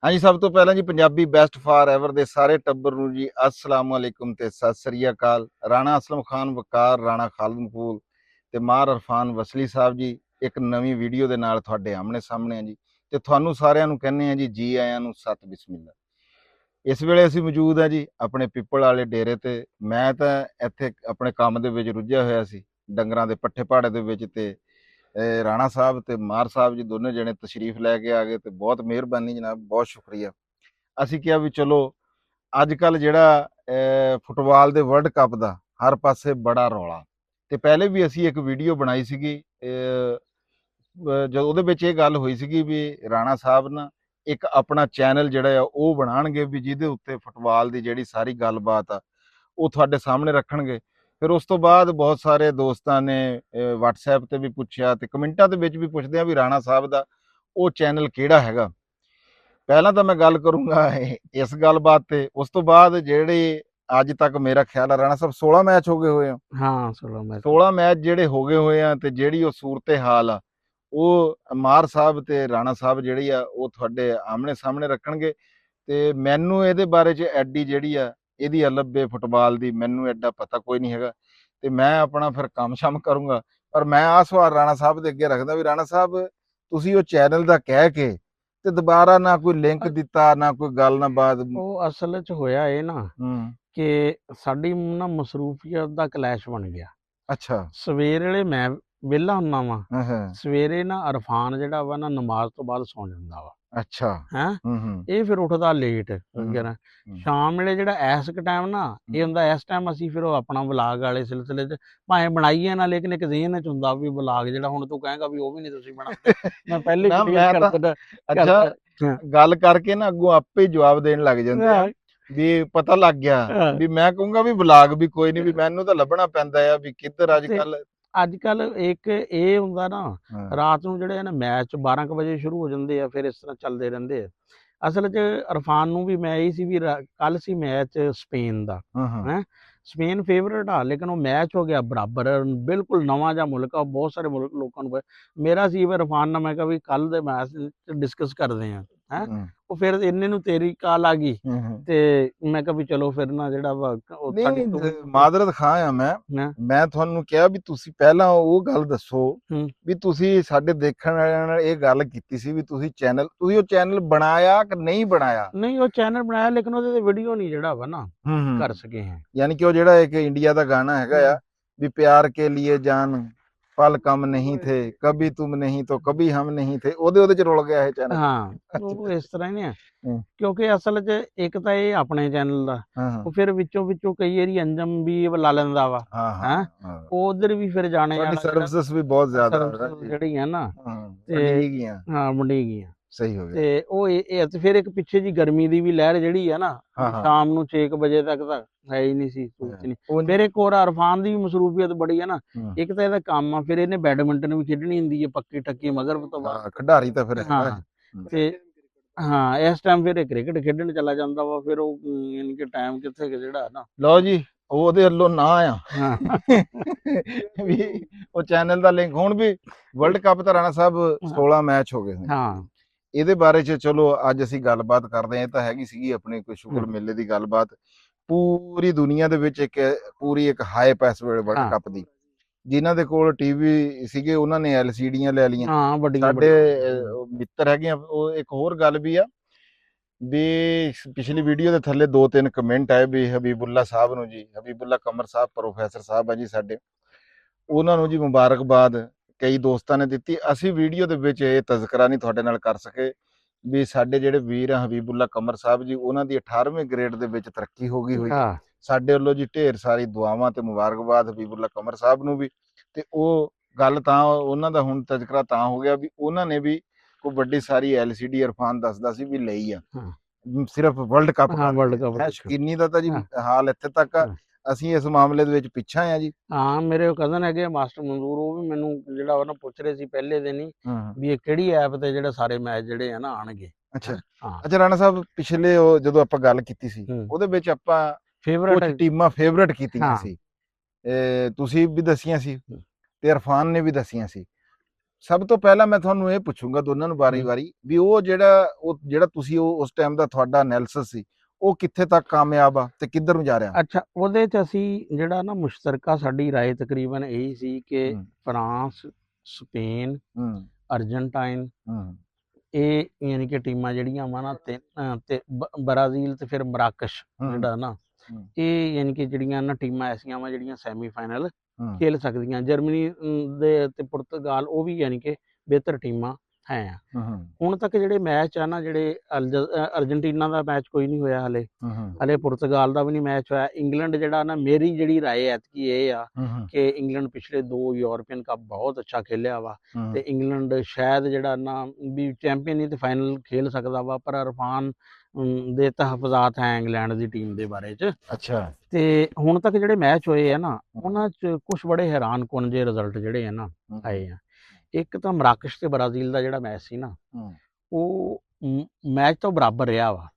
हाँ जी, सब तो पहला जी पंजाबी बेस्ट फॉर एवर दे सारे टब्बर नूं जी अस्सलाम वालेकुम ते सत श्री अकाल। राणा असलम खान वकार, राणा खालिद मकबूल ते मार अरफान वसली साहब जी एक नवीं वीडियो दे नाल तुहाडे आमने सामने हैं जी। ते तुहानूं सारिआं नूं कहने हैं जी आयां नूं सत बिस्मिल्ला। इस वेले असीं मौजूद हैं जी अपने पिपल वाले डेरे ते। मैं तां इत्थे अपने काम दे विच रुੱਝਿਆ होया सी, डंगरां दे पट्ठे पाड़े दे विच ते राणा साहब ते मार साहब जी दोनों जने तशरीफ लैके आ गए। तो बहुत मेहरबानी जनाब, बहुत शुक्रिया। ਅਸੀਂ ਕਿਹਾ ਵੀ ਚਲੋ ਅੱਜ ਕੱਲ ਜਿਹੜਾ ਫੁੱਟਬਾਲ ਦੇ ਵਰਲਡ ਕੱਪ ਦਾ ਹਰ ਪਾਸੇ ਬੜਾ ਰੌਲਾ, ਤੇ ਪਹਿਲੇ ਵੀ ਅਸੀਂ ਇੱਕ ਵੀਡੀਓ ਬਣਾਈ ਸੀਗੀ ਜਦੋਂ ਉਹਦੇ ਵਿੱਚ ਇਹ ਗੱਲ ਹੋਈ ਸੀਗੀ ਵੀ ਰਾਣਾ ਸਾਹਿਬ ਨਾ ਇੱਕ ਆਪਣਾ ਚੈਨਲ ਜਿਹੜਾ ਆ ਉਹ ਬਣਾਉਣਗੇ ਵੀ ਜਿਹਦੇ ਉੱਤੇ ਫੁੱਟਬਾਲ ਦੀ ਜਿਹੜੀ ਸਾਰੀ ਗੱਲਬਾਤ ਆ ਉਹ ਤੁਹਾਡੇ ਸਾਹਮਣੇ ਰੱਖਣਗੇ। ਫਿਰ ਉਸ ਤੋਂ ਬਾਅਦ ਬਹੁਤ ਸਾਰੇ ਦੋਸਤਾਂ ਨੇ WhatsApp ਤੇ ਵੀ ਪੁੱਛਿਆ ਤੇ ਕਮੈਂਟਾਂ ਦੇ ਵਿੱਚ ਵੀ ਪੁੱਛਦੇ ਆ ਵੀ ਰਾਣਾ ਸਾਹਿਬ ਦਾ ਉਹ ਚੈਨਲ ਕਿਹੜਾ ਹੈਗਾ। ਪਹਿਲਾਂ ਤਾਂ ਮੈਂ ਗੱਲ ਕਰੂੰਗਾ ਇਸ ਗੱਲਬਾਤ ਤੇ, ਉਸ ਤੋਂ ਬਾਅਦ ਜਿਹੜੇ ਅੱਜ ਤੱਕ ਮੇਰਾ ਖਿਆਲ ਆ ਰਾਣਾ ਸਾਹਿਬ 16 ਮੈਚ ਹੋ ਗਏ ਹੋਏ ਆ। ਹਾਂ 16 ਮੈਚ ਜਿਹੜੇ ਹੋ ਗਏ ਹੋਏ ਆ ਤੇ ਜਿਹੜੀ ਉਹ ਸੂਰਤ ਹਾਲ ਆ ਉਹ ਮਾਰ ਸਾਹਿਬ ਤੇ ਰਾਣਾ ਸਾਹਿਬ ਜਿਹੜੀ ਆ ਉਹ ਤੁਹਾਡੇ ਆਮਣੇ ਸਾਹਮਣੇ ਰੱਖਣਗੇ। ਤੇ ਮੈਨੂੰ ਇਹਦੇ ਬਾਰੇ 'ਚ ਐਡੀ ਜਿਹੜੀ ਆ ਇਹਦੀ ਅਲੱਬੇ ਫੁੱਟਬਾਲ ਦੀ ਮੈਨੂੰ ਐਡਾ ਪਤਾ ਕੋਈ ਨਹੀਂ ਹੈਗਾ, ਤੇ ਮੈਂ ਆਪਣਾ ਫਿਰ ਕੰਮ ਸ਼ਮ ਕਰੂੰਗਾ। ਪਰ ਮੈਂ ਆਹ ਸਵਾਲ ਰਾਣਾ ਸਾਹਿਬ ਦੇ ਅੱਗੇ ਰੱਖਦਾ ਵੀ ਰਾਣਾ ਸਾਹਿਬ ਤੁਸੀਂ ਉਹ ਚੈਨਲ ਦਾ ਕਹਿ ਕੇ ਤੇ ਦੁਬਾਰਾ ਨਾ ਕੋਈ ਲਿੰਕ ਦਿੱਤਾ, ਨਾ ਕੋਈ ਗੱਲ ਨਾ ਬਾਤ। ਉਹ ਅਸਲ 'ਚ ਹੋਇਆ ਇਹ ਨਾ ਕਿ ਸਾਡੀ ਨਾ ਮਸਰੂਫੀਅਤ ਦਾ ਕਲੈਸ਼ ਬਣ ਗਿਆ। ਅੱਛਾ, ਸਵੇਰ ਵੇਲੇ ਮੈਂ ਵਿਹਲਾ ਹੁੰਦਾ ਵਾਂ, ਹਾਂ ਸਵੇਰੇ ਨਾ ਅਰਫਾਨ ਜਿਹੜਾ ਵਾ ਨਾ ਨਮਾਜ਼ ਤੋਂ ਬਾਅਦ ਸੌਂ ਜਾਂਦਾ ਵਾ। ਅੱਛਾ, ਹੈਂ ਇਹ ਫਿਰ ਉੱਠਦਾ ਲੇਟ ਵਗੈਰਾ। ਸ਼ਾਮ ਵੇਲੇ ਜਿਹੜਾ ਐਸ ਟਾਈਮ ਨਾ ਇਹ ਹੁੰਦਾ, ਇਸ ਟਾਈਮ ਅਸੀਂ ਫਿਰ ਉਹ ਆਪਣਾ ਵਲਾਗ ਵਾਲੇ ਸਿਲਸਿਲੇ 'ਚ ਭਾਵੇਂ ਬਣਾਈਏ ਨਾ, ਲੇਕਿਨ ਇੱਕ ਜ਼ਹਨ 'ਚ ਹੁੰਦਾ ਵੀ ਵਲਾਗ ਜਿਹੜਾ ਹੁਣ ਤੂੰ ਕਹੇਗਾ ਵੀ ਉਹ ਵੀ ਨਹੀਂ ਤੁਸੀਂ ਬਣਾਉਂਦੇ। ਮੈਂ ਪਹਿਲੇ ਅੱਛਾ ਗੱਲ ਕਰਕੇ ਨਾ ਅੱਗੋਂ ਆਪੇ ਹੀ ਜਵਾਬ ਦੇਣ ਲੱਗ ਜਾਂਦੇ ਆ ਵੀ ਪਤਾ ਲੱਗ ਗਿਆ ਵੀ ਮੈਂ ਕਹੂੰਗਾ ਵੀ ਵਲਾਗ ਵੀ ਕੋਈ ਨਹੀਂ, ਵੀ ਮੈਨੂੰ ਤਾਂ ਲੱਭਣਾ ਪੈਂਦਾ ਆ ਵੀ ਕਿੱਧਰ ਅੱਜ ਕੱਲ ਇੱਕ ਇਹ ਹੁੰਦਾ ਨਾ ਰਾਤ ਨੂੰ ਜਿਹੜੇ ਨਾ ਮੈਚ 12 ਕੁ ਵਜੇ ਸ਼ੁਰੂ ਹੋ ਜਾਂਦੇ ਆ, ਫਿਰ ਇਸ ਤਰ੍ਹਾਂ ਚੱਲਦੇ ਰਹਿੰਦੇ ਆ। ਅਸਲ 'ਚ ਅਰਫਾਨ ਨੂੰ ਵੀ ਮੈਂ ਇਹ ਸੀ ਵੀ ਕੱਲ ਸੀ ਮੈਚ ਸਪੇਨ ਦਾ, ਹੈਂ ਸਪੇਨ ਫੇਵਰੇਟ ਆ, ਲੇਕਿਨ ਉਹ ਮੈਚ ਹੋ ਗਿਆ ਬਰਾਬਰ, ਬਿਲਕੁਲ ਨਵਾਂ ਜਿਹਾ ਮੁਲਕ ਆ, ਬਹੁਤ ਸਾਰੇ ਲੋਕਾਂ ਨੂੰ ਮੇਰਾ ਸੀ ਵੀ ਅਰਫਾਨ ਨਾਲ ਮੈਂ ਕਿਹਾ ਵੀ ਕੱਲ ਦੇ ਮੈਚ 'ਚ ਡਿਸਕਸ ਕਰਦੇ ਆ। ਹੈਂ ਉਹ ਫਿਰ ਇੰਨੇ ਨੂੰ ਤੇਰੀ ਕਾਲ ਆ ਗਈ ਤੇ ਮੈਂ ਕਿਹਾ ਵੀ ਚਲੋ ਫਿਰ ਨਾ ਜਿਹੜਾ ਵਾ ਮਾਦਰਤ ਖਾਂ ਆ ਮੈਂ ਤੁਹਾਨੂੰ ਕਿਹਾ ਵੀ ਤੁਸੀਂ ਪਹਿਲਾਂ ਉਹ ਗੱਲ ਦੱਸੋ ਵੀ ਤੁਸੀਂ ਸਾਡੇ ਦੇਖਣ ਵਾਲਿਆਂ ਨਾਲ ਇਹ ਗੱਲ ਕੀਤੀ ਸੀ ਵੀ ਤੁਸੀਂ ਉਹ ਚੈਨਲ ਬਣਾਇਆ ਕਿ ਨਹੀਂ ਬਣਾਇਆ? ਨਹੀਂ ਉਹ ਚੈਨਲ ਬਣਾਇਆ, ਲੇਕਿਨ ਉਹਦੇ ਤੇ ਵੀਡੀਓ ਨਹੀਂ ਜਿਹੜਾ ਵਾ ਨਾ ਕਰ ਸਕੇ ਹੈ। ਯਾਨੀ ਕਿ ਉਹ ਜਿਹੜਾ ਇੱਕ ਇੰਡੀਆ ਦਾ ਗਾਣਾ ਹੈਗਾ ਆ ਵੀ ਪਿਆਰ ਕੇ ਲੀਏ ਜਾਨ पल कम नहीं थे, कभी तुम नहीं तो कभी हम नहीं थे, ਉਹਦੇ ਚ ਰੁਲ ਗਿਆ ਇਹ ਚੈਨਲ। ਹਾਂ ਉਹ ਇਸ ਤਰ੍ਹਾਂ ਹੀ ਹੈ ਕਿਉਂਕਿ ਅਸਲ 'ਚ ਇੱਕ ਤਾਂ ਇਹ ਆਪਣੇ ਚੈਨਲ ਦਾ, ਉਹ ਫਿਰ ਵਿੱਚੋਂ ਕਈ ਵਾਰੀ ਅੰਜਮ ਵੀ ਲਾ ਲੈਂਦਾ ਵਾ। ਹਾਂ ਉਧਰ ਵੀ ਫਿਰ ਜਾਣੇ ਵਾਲਾ ਸਰਵਿਸਿਸ ਵੀ ਬਹੁਤ ਜ਼ਿਆਦਾ ਜਿਹੜੀ ਹੈ ਨਾ ਹਾਂ ਮੰਡੀ ਗਈਆਂ। ਸਹੀ ਹੋ ਗਿਆ। ਤੇ ਉਹ ਇਹ ਫਿਰ ਇੱਕ ਪਿੱਛੇ ਜੀ ਗਰਮੀ ਦੀ ਵੀ ਲਹਿਰ ਜਿਹੜੀ ਹੈ ਨਾ, ਸ਼ਾਮ ਨੂੰ 6 ਵਜੇ ਤੱਕ ਤਾਂ ਹੈ ਹੀ ਨਹੀਂ ਸੀ ਸੂਰਜ ਨਹੀਂ। ਫਿਰ ਇੱਕ ਹੋਰ ਅਰਫਾਨ ਦੀ ਵੀ ਮਸਰੂਫੀਅਤ ਬੜੀ ਹੈ ਨਾ, ਇੱਕ ਤਾਂ ਇਹਦਾ ਕੰਮ ਆ, ਫਿਰ ਇਹਨੇ ਬੈਡਮਿੰਟਨ ਵੀ ਖੇਡਣੀ ਹੁੰਦੀ ਹੈ ਪੱਕੀ ਟੱਕੀ ਮਗਰ ਤੋਂ ਬਾਅਦ ਖਿਡਾਰੀ ਤਾਂ ਫਿਰ ਤੇ ਹਾਂ ਇਸ ਟਾਈਮ ਫਿਰ ਇਹ ਕ੍ਰਿਕਟ ਖੇਡਣ ਚਲਾ ਜਾਂਦਾ ਵਾ। ਫਿਰ ਉਹ ਯਾਨੀ ਕਿ ਟਾਈਮ ਕਿੱਥੇ ਜਿਹੜਾ ਨਾ ਲਓ ਜੀ ਉਹਦੇ ਵੱਲੋਂ ਨਾ ਆ ਵੀ ਉਹ ਚੈਨਲ ਦਾ ਲਿੰਕ। ਹੁਣ ਵੀ ਵਰਲਡ ਕੱਪ ਤਾਂ ਰਾਣਾ ਸਾਹਿਬ 16 ਮੈਚ ਹੋ ਗਏ। ਹਾਂ ਇਹਦੇ ਬਾਰੇ ਚ ਚਲੋ ਅੱਜ ਅਸੀਂ ਗੱਲਬਾਤ ਕਰਦੇ ਹਾਂ। ਇਹ ਤਾਂ ਹੈਗੀ ਸੀਗੀ ਆਪਣੀ ਕੋਈ ਸ਼ੁਗਰ ਮੇਲੇ ਦੀ ਗੱਲਬਾਤ। ਪੂਰੀ ਦੁਨੀਆ ਦੇ ਵਿੱਚ ਪੂਰੀ ਇੱਕ ਹਾਈਪ ਇਸ ਵੇਲੇ ਵਰਲਡ ਕੱਪ ਦੀ। ਜਿਨ੍ਹਾਂ ਦੇ ਕੋਲ ਟੀਵੀ ਸੀਗੇ ਉਹਨਾਂ ਨੇ LCDਆਂ ਲੈ ਲਈਆਂ। ਸਾਡੇ ਮਿੱਤਰ ਹੈਗੇ ਆ। ਉਹ ਇੱਕ ਹੋਰ ਗੱਲ ਵੀ ਆ ਵੀ ਪਿਛਲੀ ਵੀਡੀਓ ਦੇ ਥੱਲੇ 2-3 ਕਮੈਂਟ ਆਏ ਵੀ ਹਬੀਬੁੱਲਾ ਸਾਹਿਬ ਨੂੰ ਜੀ, ਹਬੀਬੁੱਲਾ ਕਮਰ ਸਾਹਿਬ ਪ੍ਰੋਫੈਸਰ ਸਾਹਿਬ ਆ ਜੀ ਸਾਡੇ, ਉਹਨਾਂ ਨੂੰ ਜੀ ਮੁਬਾਰਕਬਾਦ ਕਈ ਦੋਸਤਾਂ ਨੇ ਦਿੱਤੀ। ਅਸੀਂ ਵੀਡੀਓ ਦੇ ਵਿੱਚ ਇਹ ਤਜ਼ਕਰਾ ਨਹੀਂ ਤੁਹਾਡੇ ਨਾਲ ਕਰ ਸਕੇ ਵੀ ਸਾਡੇ ਜਿਹੜੇ ਵੀਰ ਆ ਹਬੀਬੁੱਲਾ ਕਮਰ ਸਾਹਿਬ ਜੀ, ਉਹਨਾਂ ਦੀ 18ਵੇਂ ਗ੍ਰੇਡ ਦੇ ਵਿੱਚ ਤਰੱਕੀ ਹੋ ਗਈ ਹੋਈ। ਸਾਡੇ ਵੱਲੋਂ ਜੀ ਢੇਰ ਸਾਰੀ ਦੁਆਵਾਂ ਤੇ ਮੁਬਾਰਕਬਾਦ ਹਬੀਬੁੱਲਾ ਕਮਰ ਸਾਹਿਬ ਨੂੰ ਵੀ। ਤੇ ਉਹ ਗੱਲ ਤਾਂ ਉਹਨਾਂ ਦਾ ਹੁਣ ਤਜ਼ਕਰਾ ਤਾਂ ਹੋ ਗਿਆ ਵੀ ਉਹਨਾਂ ਨੇ ਵੀ ਕੋਈ ਵੱਡੀ ਸਾਰੀ LCD ਅਰਫਾਨ ਦੱਸਦਾ ਸੀ ਵੀ ਲਈ ਆ ਸਿਰਫ ਵਰਲਡ ਕੱਪ ਸ਼ੌਕੀਨੀ ਦਾ ਤਾਂ ਜੀ ਹਾਲ ਇੱਥੇ ਤੱਕ ਆ। ਅਸੀਂ ਇਸ ਮਾਮਲੇ ਦੇ ਵਿੱਚ ਪਿੱਛਾ ਆ ਜੀ। ਹਾਂ ਮੇਰੇ ਕਜ਼ਨ ਹੈਗੇ ਮਾਸਟਰ ਮਨਜ਼ੂਰ, ਉਹ ਵੀ ਮੈਨੂੰ ਜਿਹੜਾ ਉਹ ਨਾ ਪੁੱਛ ਰਹੇ ਸੀ ਪਹਿਲੇ ਦਿਨ ਹੀ ਵੀ ਇਹ ਕਿਹੜੀ ਐਪ ਤੇ ਜਿਹੜੇ ਸਾਰੇ ਮੈਚ ਜਿਹੜੇ ਆ ਨਾ ਆਣਗੇ। ਅੱਛਾ ਰਾਣਾ ਸਾਹਿਬ ਪਿਛਲੇ ਜਦੋਂ ਆਪਾਂ ਗੱਲ ਕੀਤੀ ਸੀ ਉਹਦੇ ਵਿੱਚ ਆਪਾਂ ਕੁਝ ਟੀਮਾਂ ਫੇਵਰੇਟ ਕੀਤੀਆਂ ਸੀ, ਤੁਸੀਂ ਵੀ ਦੱਸੀਆਂ ਸੀ ਤੇ ਇਰਫਾਨ ਨੇ ਵੀ ਦੱਸੀਆਂ ਸੀ। ਸਭ ਤੋਂ ਪਹਿਲਾਂ ਮੈਂ ਤੁਹਾਨੂੰ ਇਹ ਪੁੱਛੂੰਗਾ ਦੋਨਾਂ ਨੂੰ ਵਾਰੀ-ਵਾਰੀ ਵੀ ਉਹ ਜਿਹੜਾ ਤੁਸੀਂ ਉਸ ਟਾਈਮ ਦਾ ਤੁਹਾਡਾ ਐਨਾਲਿਸਿਸ ਸੀ ਉਹ ਕਿੱਥੇ ਤੱਕ ਕਾਮਯਾਬ ਆ ਤੇ ਕਿੱਧਰ ਨੂੰ ਜਾ ਰਿਹਾ? ਅੱਛਾ, ਉਹਦੇ 'ਚ ਅਸੀਂ ਜਿਹੜਾ ਨਾ ਮੁਸ਼ਤਰਕਾ ਸਾਡੀ ਰਾਏ ਤਕਰੀਬਨ ਇਹੀ ਸੀ ਕਿ ਫਰਾਂਸ, ਸਪੇਨ, ਅਰਜਨਟਾਈਨ, ਇਹ ਯਾਨੀ ਕਿ ਟੀਮਾਂ ਜਿਹੜੀਆਂ ਵਾ ਨਾ ਤੇ ਬਰਾਜ਼ੀਲ ਤੇ ਫਿਰ ਮਰਾਕਸ਼ ਜਿਹੜਾ ਨਾ, ਇਹ ਯਾਨੀ ਕਿ ਜਿਹੜੀਆਂ ਨਾ ਟੀਮਾਂ ਐਸੀਆਂ ਵਾ ਜਿਹੜੀਆਂ ਸੈਮੀਫਾਈਨਲ ਖੇਲ ਸਕਦੀਆਂ। ਜਰਮਨੀ ਦੇ ਤੇ ਪੁਰਤਗਾਲ ਉਹ ਵੀ ਯਾਨੀ ਕਿ ਬਿਹਤਰ ਟੀਮਾਂ ਹੈ। ਹੁਣ ਤੱਕ ਜਿਹੜੇ ਮੈਚ ਆ ਨਾ, ਜਿਹੜੇ ਅਰਜਨਟੀਨਾ ਦਾ ਮੈਚ ਕੋਈ ਨਹੀਂ ਹੋਇਆ ਹਲੇ ਪੁਰਤਗਾਲ ਦਾ ਵੀ ਨਹੀਂ ਮੈਚ ਹੋਇਆ। ਇੰਗਲੈਂਡ ਜਿਹੜਾ ਨਾ, ਮੇਰੀ ਜਿਹੜੀ ਰਾਏ ਐਤਕੀ ਇਹ ਆ ਕਿ ਇੰਗਲੈਂਡ ਪਿਛਲੇ 2 ਯੂਰਪੀਅਨ ਕੱਪ ਬਹੁਤ ਅੱਛਾ ਖੇਲਿਆ ਵਾ ਤੇ ਇੰਗਲੈਂਡ ਸ਼ਾਇਦ ਜਿਹੜਾ ਨਾ ਵੀ ਚੈਂਪੀਅਨ ਨਹੀਂ ਤੇ ਫਾਈਨਲ ਖੇਲ ਸਕਦਾ ਵਾ, ਪਰ ਇਰਫਾਨ ਦੇ ਤਹਫਜ਼ਾਤ ਹੈ ਇੰਗਲੈਂਡ ਦੀ ਟੀਮ ਦੇ ਬਾਰੇ 'ਚ। ਅੱਛਾ। ਤੇ ਹੁਣ ਤੱਕ ਜਿਹੜੇ ਮੈਚ ਹੋਏ ਆ ਨਾ, ਉਹਨਾਂ 'ਚ ਕੁਝ ਬੜੇ ਹੈਰਾਨਕੁਨ ਜਿਹੇ ਰਿਜ਼ਲਟ ਜਿਹੜੇ ਆ ਨਾ ਆਏ ਆ। ਇੱਕ ਤਾਂ ਮਰਾਕਸ਼ ਤੇ ਬਰਾਜ਼ੀਲ ਦਾ ਜਿਹੜਾ ਮੈਚ ਸੀ ਨਾ, ਉਹ ਮੈਚ ਤਾਂ ਬਰਾਬਰ ਰਿਹਾ ਵਾ,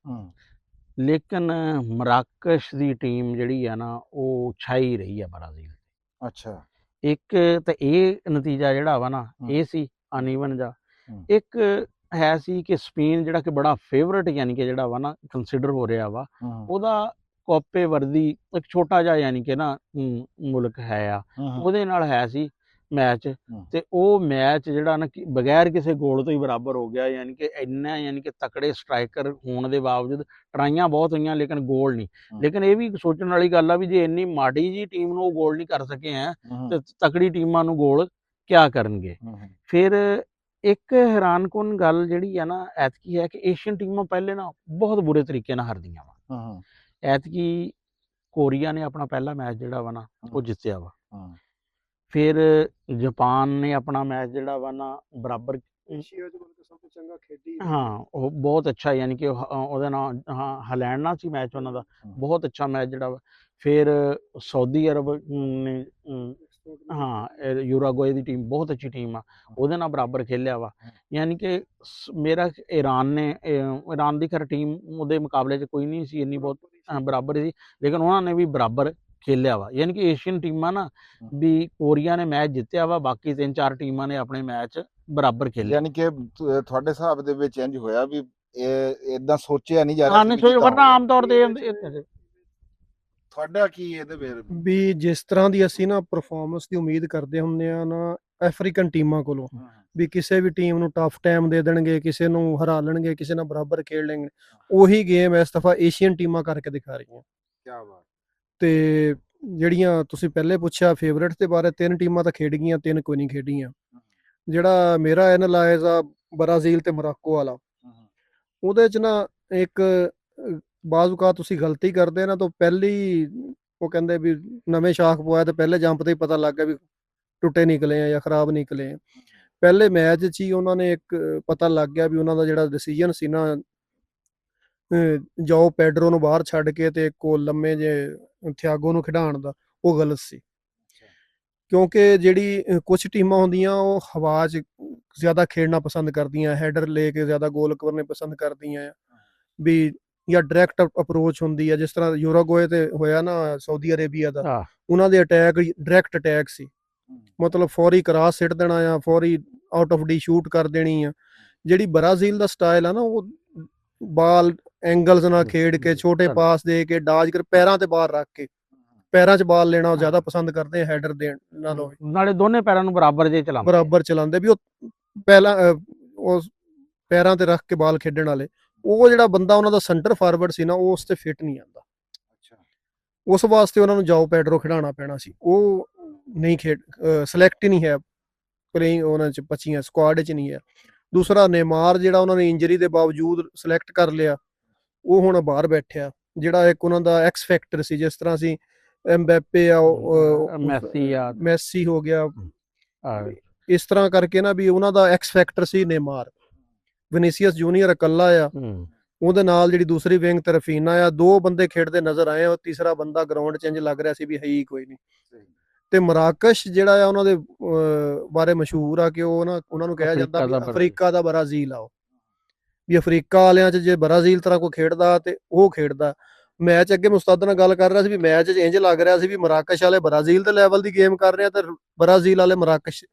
ਲੇਕਿਨ ਮਰਾਕਸ਼ ਦੀ ਟੀਮ ਜਿਹੜੀ ਆ ਨਾ ਉਹ ਛਾਈ ਰਹੀ ਆ ਬਰਾਜ਼ੀਲ। ਅੱਛਾ। ਇੱਕ ਤਾਂ ਇਹ ਨਤੀਜਾ ਜਿਹੜਾ ਵਾ ਨਾ ਇਹ ਸੀ ਅਨਈਵਨ ਜਾ। ਇੱਕ ਹੈ ਸੀ ਕਿ ਸਪੇਨ ਜਿਹੜਾ ਕਿ ਬੜਾ ਫੇਵਰਟ ਯਾਨੀ ਕਿ ਜਿਹੜਾ ਵਾ ਨਾ ਕੰਸੀਡਰ ਹੋ ਰਿਹਾ ਵਾ, ਉਹਦਾ ਕੋਪੇ ਵਰਦੀ ਇੱਕ ਛੋਟਾ ਜਿਹਾ ਯਾਨੀ ਕਿ ਨਾ ਮੁਲਕ ਹੈ ਆ, ਉਹਦੇ ਨਾਲ ਹੈ ਸੀ ਮੈਚ, ਤੇ ਉਹ ਮੈਚ ਜਿਹੜਾ ਨਾ ਬਗੈਰ ਕਿਸੇ ਗੋਲ ਤੋਂ ਹੀ ਬਰਾਬਰ ਹੋ ਗਿਆ। ਯਾਨੀ ਕਿ ਇੰਨਾ ਯਾਨੀ ਕਿ ਤਕੜੇ ਸਟਰਾਈਕਰ ਹੋਣ ਦੇ ਬਾਵਜੂਦ ਟਰਾਈਆਂ ਬਹੁਤ ਹੋਈਆਂ ਲੇਕਿਨ ਗੋਲ ਨਹੀਂ। ਲੇਕਿਨ ਇਹ ਵੀ ਸੋਚਣ ਵਾਲੀ ਗੱਲ ਆ ਵੀ ਜੇ ਇੰਨੀ ਮਾੜੀ ਜੀ ਟੀਮ ਨੂੰ ਉਹ ਗੋਲ ਨਹੀਂ ਕਰ ਸਕੇ ਹੈ ਤੇ ਤਕੜੀ ਟੀਮਾਂ ਨੂੰ ਗੋਲ ਕਿਆ ਕਰਨਗੇ। ਫਿਰ ਇੱਕ ਹੈਰਾਨਕੁਨ ਗੱਲ ਜਿਹੜੀ ਆ ਨਾ ਐਤਕੀ ਹੈ ਕਿ ਏਸ਼ੀਅਨ ਟੀਮਾਂ ਪਹਿਲੇ ਨਾ ਬਹੁਤ ਬੁਰੇ ਤਰੀਕੇ ਨਾਲ ਹਾਰਦੀਆਂ ਵਾ। ਐਤਕੀ ਕੋਰੀਆ ਨੇ ਆਪਣਾ ਪਹਿਲਾ ਮੈਚ ਜਿਹੜਾ ਵਾ ਨਾ ਉਹ ਜਿੱਤਿਆ ਵਾ। ਫਿਰ ਜਾਪਾਨ ਨੇ ਆਪਣਾ ਮੈਚ ਜਿਹੜਾ ਵਾ ਨਾ ਬਰਾਬਰ, ਏਸ਼ੀਆ 'ਚ ਸਭ ਤੋਂ ਚੰਗਾ ਖੇਡੀ। ਹਾਂ, ਉਹ ਬਹੁਤ ਅੱਛਾ ਯਾਨੀ ਕਿ ਉਹਦੇ ਨਾਲ ਹਾਲੈਂਡ ਨਾਲ ਸੀ ਮੈਚ ਉਹਨਾਂ ਦਾ, ਬਹੁਤ ਅੱਛਾ ਮੈਚ ਜਿਹੜਾ ਵਾ। ਫਿਰ ਸਾਊਦੀ ਅਰਬ ਨੇ ਯੂਰਾਗੋਏ ਦੀ ਟੀਮ ਬਹੁਤ ਅੱਛੀ ਟੀਮ ਆ, ਉਹਦੇ ਨਾਲ ਬਰਾਬਰ ਖੇਲਿਆ ਵਾ। ਯਾਨੀ ਕਿ ਮੇਰਾ ਇਰਾਨ ਦੀ ਖੈਰ ਟੀਮ ਉਹਦੇ ਮੁਕਾਬਲੇ 'ਚ ਕੋਈ ਨਹੀਂ ਸੀ ਇੰਨੀ, ਬਹੁਤ ਬਰਾਬਰ ਸੀ, ਲੇਕਿਨ ਉਹਨਾਂ ਨੇ ਵੀ ਬਰਾਬਰ ਖੇਲਿਆ ਵਾ। ਯਾਨੀ ਕਿ ਏਸ਼ੀਅਨ ਟੀਮਾਂ ਨਾ ਵੀ ਕੋਰੀਆ ਨੇ ਮੈਚ ਜਿੱਤਿਆ ਵਾ, ਬਾਕੀ 3-4 ਟੀਮਾਂ ਨੇ ਆਪਣੇ ਮੈਚ ਬਰਾਬਰ ਖੇਲੇ। ਯਾਨੀ ਕਿ ਤੁਹਾਡੇ ਹਿਸਾਬ ਦੇ ਵਿੱਚ ਇੰਜ ਹੋਇਆ ਵੀ ਇਹ ਇਦਾਂ ਸੋਚਿਆ ਨਹੀਂ ਜਾ ਹਾਂ, ਰਿਹਾ ਨਹੀਂ ਵਰਨਾ ਆਮ ਤੌਰ ਤੇ ਤੁਹਾਡਾ ਕੀ ਇਹਦੇ ਵੀ ਜਿਸ ਤਰ੍ਹਾਂ ਦੀ ਅਸੀਂ ਨਾ ਪਰਫਾਰਮੈਂਸ ਦੀ ਉਮੀਦ ਕਰਦੇ ਹੁੰਦੇ ਆ ਨਾ ਅਫਰੀਕਨ ਟੀਮਾਂ ਕੋਲੋਂ, ਵੀ ਕਿਸੇ ਵੀ ਟੀਮ ਨੂੰ ਟਫ ਟਾਈਮ ਦੇ ਦੇਣਗੇ, ਕਿਸੇ ਨੂੰ ਹਰਾ ਲੈਣਗੇ, ਕਿਸੇ ਨਾਲ ਬਰਾਬਰ ਖੇਡ ਲੈਣਗੇ, ਉਹੀ ਗੇਮ ਇਸ ਦਫਾ ਏਸ਼ੀਅਨ ਟੀਮਾਂ ਕਰਕੇ ਦਿਖਾ ਰਹੀਆਂ। ਕੀ ਬਾਤ। ਤੇ ਜਿਹੜੀਆਂ ਤੁਸੀਂ ਪਹਿਲੇ ਪੁੱਛਿਆ ਫੇਵਰੇਟ ਦੇ ਬਾਰੇ, 3 ਟੀਮਾਂ ਤਾਂ ਖੇਡ ਗਈਆਂ, 3 ਕੋਈ ਨਹੀਂ ਖੇਡੀਆਂ। ਜਿਹੜਾ ਮੇਰਾ ਐਨਾਲਾਈਜ਼ ਆ ਬਰਾਜ਼ੀਲ ਤੇ ਮੋਰਾਕੋ ਵਾਲਾ, ਉਹਦੇ 'ਚ ਨਾ ਇੱਕ ਬਾਜ਼ੂਕਾ ਤੁਸੀਂ ਗਲਤੀ ਕਰਦੇ ਨਾ ਤਾਂ ਪਹਿਲੀ ਉਹ ਕਹਿੰਦੇ ਵੀ ਨਵੇਂ ਸ਼ਾਖ ਪਵਾਇਆ ਤੇ ਪਹਿਲੇ ਜੰਪ ਤੇ ਹੀ ਪਤਾ ਲੱਗ ਗਿਆ ਵੀ ਟੁੱਟੇ ਨਿਕਲੇ ਆ ਜਾਂ ਖਰਾਬ ਨਿਕਲੇ ਆ। ਪਹਿਲੇ ਮੈਚ 'ਚ ਹੀ ਉਹਨਾਂ ਨੇ ਇੱਕ ਪਤਾ ਲੱਗ ਗਿਆ ਵੀ ਉਹਨਾਂ ਦਾ ਜਿਹੜਾ ਡਿਸੀਜਨ ਸੀ ਨਾ ਜਾਓ ਪੈਡਰੋ ਨੂੰ ਬਾਹਰ ਛੱਡ ਕੇ ਤੇ ਇੱਕ ਉਹ ਲੰਮੇ ਜੇ ਥਿਆਗੋ ਨੂੰ ਖਿਡਾਉਣ ਦਾ, ਉਹ ਗਲਤ ਸੀ। ਕਿਉਂਕਿ ਜਿਹੜੀ ਕੁਝ ਟੀਮਾਂ ਹੁੰਦੀਆਂ ਉਹ ਹਵਾ 'ਚ ਜ਼ਿਆਦਾ ਖੇਡਣਾ ਪਸੰਦ ਕਰਦੀਆਂ, ਹੈਡਰ ਲੈ ਕੇ ਜ਼ਿਆਦਾ ਗੋਲ ਕਰਨੇ ਪਸੰਦ ਕਰਦੀਆਂ ਆ ਵੀ, ਜਾਂ ਡਾਇਰੈਕਟ ਅਪਰੋਚ ਹੁੰਦੀ ਆ। ਜਿਸ ਤਰ੍ਹਾਂ ਯੂਰਾਗੋਏ ਤੇ ਹੋਇਆ ਨਾ ਸਾਊਦੀ ਅਰੇਬੀਆ ਦਾ, ਉਹਨਾਂ ਦੇ ਅਟੈਕ ਡਾਇਰੈਕਟ ਅਟੈਕ ਸੀ, ਮਤਲਬ ਫੌਰੀ ਕਰਾਸ ਸਿੱਟ ਦੇਣਾ ਆ, ਫੌਰੀ ਆਊਟ ਆਫ ਡੀ ਸ਼ੂਟ ਕਰ ਦੇਣੀ ਆ। ਜਿਹੜੀ ਬਰਾਜ਼ੀਲ ਦਾ ਸਟਾਈਲ ਆ ਨਾ, ਉਹ ਬਾਲ ਐਂਗਲਸ ਨਾਲ ਖੇਡ ਕੇ ਛੋਟੇ ਪਾਸ ਦੇ ਕੇ ਡਾਜ ਕਰ ਪੈਰਾਂ ਤੇ ਬਾਹਰ ਰੱਖ ਕੇ ਪੈਰਾਂ 'ਚ ਬਾਲ ਲੈਣਾ ਉਹ ਜ਼ਿਆਦਾ ਪਸੰਦ ਕਰਦੇ ਆ ਹੈਡਰ ਦੇਣ ਨਾਲੋਂ। ਨਾਲੇ ਦੋਨੇ ਪੈਰਾਂ ਨੂੰ ਬਰਾਬਰ ਚਲਾਉਂਦੇ ਵੀ ਉਹ ਪਹਿਲਾਂ ਉਹ ਪੈਰਾਂ ਤੇ ਰੱਖ ਕੇ ਬਾਲ ਖੇਡਣ ਵਾਲੇ। ਉਹ ਜਿਹੜਾ ਬੰਦਾ ਉਹਨਾਂ ਦਾ ਸੈਂਟਰ ਫਾਰਵਰਡ ਸੀ ਨਾ, ਉਹ ਉਸ ਤੇ ਫਿੱਟ ਨਹੀਂ ਆਉਂਦਾ। ਉਸ ਵਾਸਤੇ ਉਹਨਾਂ ਨੂੰ ਜਾਓ ਪੈਡਰੋ ਖਿਡਾਉਣਾ ਪੈਣਾ ਸੀ। ਉਹ ਨਹੀਂ ਸਿਲੈਕਟ ਹੀ ਨਹੀਂ ਹੈ ਪਲੇਇੰਗ ਉਹਨਾਂ 'ਚ, ਪੱਚੀਆਂ ਸਕੁਆਡ 'ਚ ਨਹੀਂ ਹੈ। ਦੂਸਰਾ ਨੇਮਾਰ ਜਿਹੜਾ ਉਹਨਾਂ ਨੇ ਇੰਜਰੀ ਦੇ ਬਾਵਜੂਦ ਸਿਲੈਕਟ ਕਰ ਲਿਆ, ਉਹ ਹੁਣ ਬਾਹਰ ਬੈਠਿਆ। ਜਿਹੜਾ ਇੱਕ ਉਹਨਾਂ ਦਾ ਐਕਸ ਫੈਕਟਰ ਸੀ, ਜਿਸ ਤਰ੍ਹਾਂ ਅਸੀਂ ਐਮਬੈਪੇ ਆ, ਮੈਸੀ ਹੋ ਗਿਆ, ਇਸ ਤਰ੍ਹਾਂ ਕਰਕੇ ਨਾ ਵੀ ਉਹਨਾਂ ਦਾ ਐਕਸ ਫੈਕਟਰ ਸੀ ਨੇਮਾਰ। ਵਿਨੀਸੀਅਸ ਜੂਨੀਅਰ ਇਕੱਲਾ ਆ, ਉਹਦੇ ਨਾਲ ਜਿਹੜੀ ਦੂਸਰੀ ਵਿੰਗ ਤੇ ਰਫੀਨਾ ਆ, 2 ਬੰਦੇ ਖੇਡਦੇ ਨਜ਼ਰ ਆਏ, ਉਹ ਤੀਸਰਾ ਬੰਦਾ ਗਰਾਊਂਡ 'ਚ ਇੰਜ ਲੱਗ ਰਿਹਾ ਸੀ ਵੀ ਹੈ ਹੀ ਕੋਈ ਨਹੀਂ। ਤੇ ਮਰਾਕਸ਼ ਜਿਹੜਾ ਆ ਉਹਨਾਂ ਦੇ ਬਾਰੇ ਮਸ਼ਹੂਰ ਆ ਕਿ ਉਹ ਨਾ ਉਹਨਾਂ ਨੂੰ ਕਿਹਾ ਜਾਂਦਾ ਵੀ ਅਫਰੀਕਾ ਦਾ ਬਰਾਜ਼ੀਲ ਆ, ਉਹ ਵੀ ਅਫਰੀਕਾ ਵਾਲਿਆਂ 'ਚ ਜੇ ਬਰਾਜ਼ੀਲ ਤਰ੍ਹਾਂ ਕੋਈ ਖੇਡਦਾ ਤੇ ਉਹ ਖੇਡਦਾ। ਮੈਚ ਅੱਗੇ ਮੈਂ ਉਸਤਾਦ ਨਾਲ ਗੱਲ ਕਰ ਰਿਹਾ ਸੀ ਵੀ ਮੈਚ 'ਚ ਇੰਜ ਲੱਗ ਰਿਹਾ ਸੀ ਵੀ ਮਰਾਕਸ਼ ਵਾਲੇ ਬਰਾਜ਼ੀਲ ਦੇ ਲੈਵਲ ਦੀ ਗੇਮ ਕਰ ਰਹੇ ਆ ਤੇ ਬਰਾਜ਼ੀਲ ਵਾਲੇ ਮਰਾਕਸ਼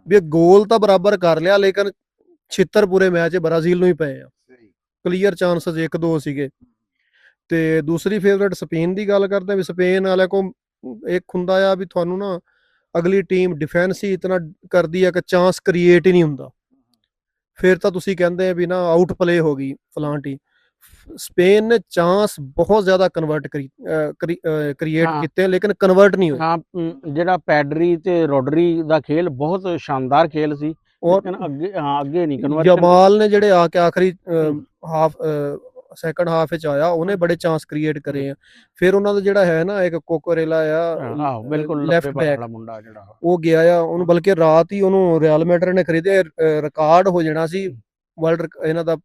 ਵੀ ਗੋਲ ਤਾਂ ਬਰਾਬਰ ਕਰ ਲਿਆ, ਲੇਕਿਨ ਛਿੱਤਰ ਪੂਰੇ ਮੈਚ ਬ੍ਰਾਜ਼ੀਲ ਨੂੰ ਹੀ ਪਏ ਆ। ਕਲੀਅਰ ਚਾਂਸਸ 1-2 ਸੀਗੇ। ਤੇ ਦੂਸਰੀ ਫੇਵਰੇਟ ਸਪੇਨ ਦੀ ਗੱਲ ਕਰਦੇ ਵੀ ਸਪੇਨ ਵਾਲਿਆਂ ਕੋ ਇੱਕ ਹੁੰਦਾ ਆ ਵੀ ਤੁਹਾਨੂੰ ਨਾ ਅਗਲੀ ਟੀਮ ਡਿਫੈਂਸ ਹੀ ਇਤਨਾ ਕਰਦੀ ਆ ਕਿ ਚਾਂਸ ਕ੍ਰੀਏਟ ਹੀ ਨਹੀਂ ਹੁੰਦਾ, ਫਿਰ ਤਾਂ ਤੁਸੀਂ ਕਹਿੰਦੇ ਆ ਵੀ ਨਾ ਆਊਟ ਪਲੇ ਹੋ ਗਈ ਫਲਾਂ ਟੀਮ। ਸਪੇਨ ਨੇ ਚਾਂਸ ਬਹੁਤ ਜ਼ਿਆਦਾ ਕ੍ਰੀਏਟ ਹਾਂ ਕੀਤੇ, ਲੇਕਿਨ ਕਨਵਰਟ ਨਹੀਂ ਹੋਏ। ਹਾਂ ਜਿਹੜਾ ਪੈਡਰੀ ਤੇ ਰੋਡਰੀ ਦਾ ਖੇਲ ਬਹੁਤ ਸ਼ਾਨਦਾਰ ਖੇਲ ਸੀ, ਔਰ ਲੇਕਿਨ ਅੱਗੇ ਨਹੀਂ ਕਨਵਰਸ਼ਨ। ਜਮਾਲ ਨੇ ਜਿਹੜੇ ਆ ਕੇ ਆਖਰੀ ਹਾਫ ਸੈਕੰਡ ਹਾਫ ਵਿੱਚ ਆਇਆ, ਉਹਨੇ ਬੜੇ ਚਾਂਸ ਕ੍ਰੀਏਟ ਕਰੇ ਆ। ਫਿਰ ਉਹਨਾਂ ਦਾ ਜਿਹੜਾ ਹੈ ਨਾ ਇੱਕ ਕੋਕੋਰੇਲਾ ਆ ਬਿਲਕੁਲ ਲੈਫਟ ਬੈਕ, ਵਾਲਾ ਮੁੰਡਾ ਜਿਹੜਾ ਉਹ ਗਿਆ ਆ, ਉਹਨੂੰ ਬਲਕਿ ਰਾਤ ਹੀ ਉਹਨੂੰ ਰਿਆਲ ਮੈਡਰਿਡ ਨੇ ਖਰੀਦਿਆ। ਰਿਕਾਰਡ ਹੋ ਜਾਣਾ ਸੀ ਵਰਲਡ ਇਹਨਾਂ ਦਾ,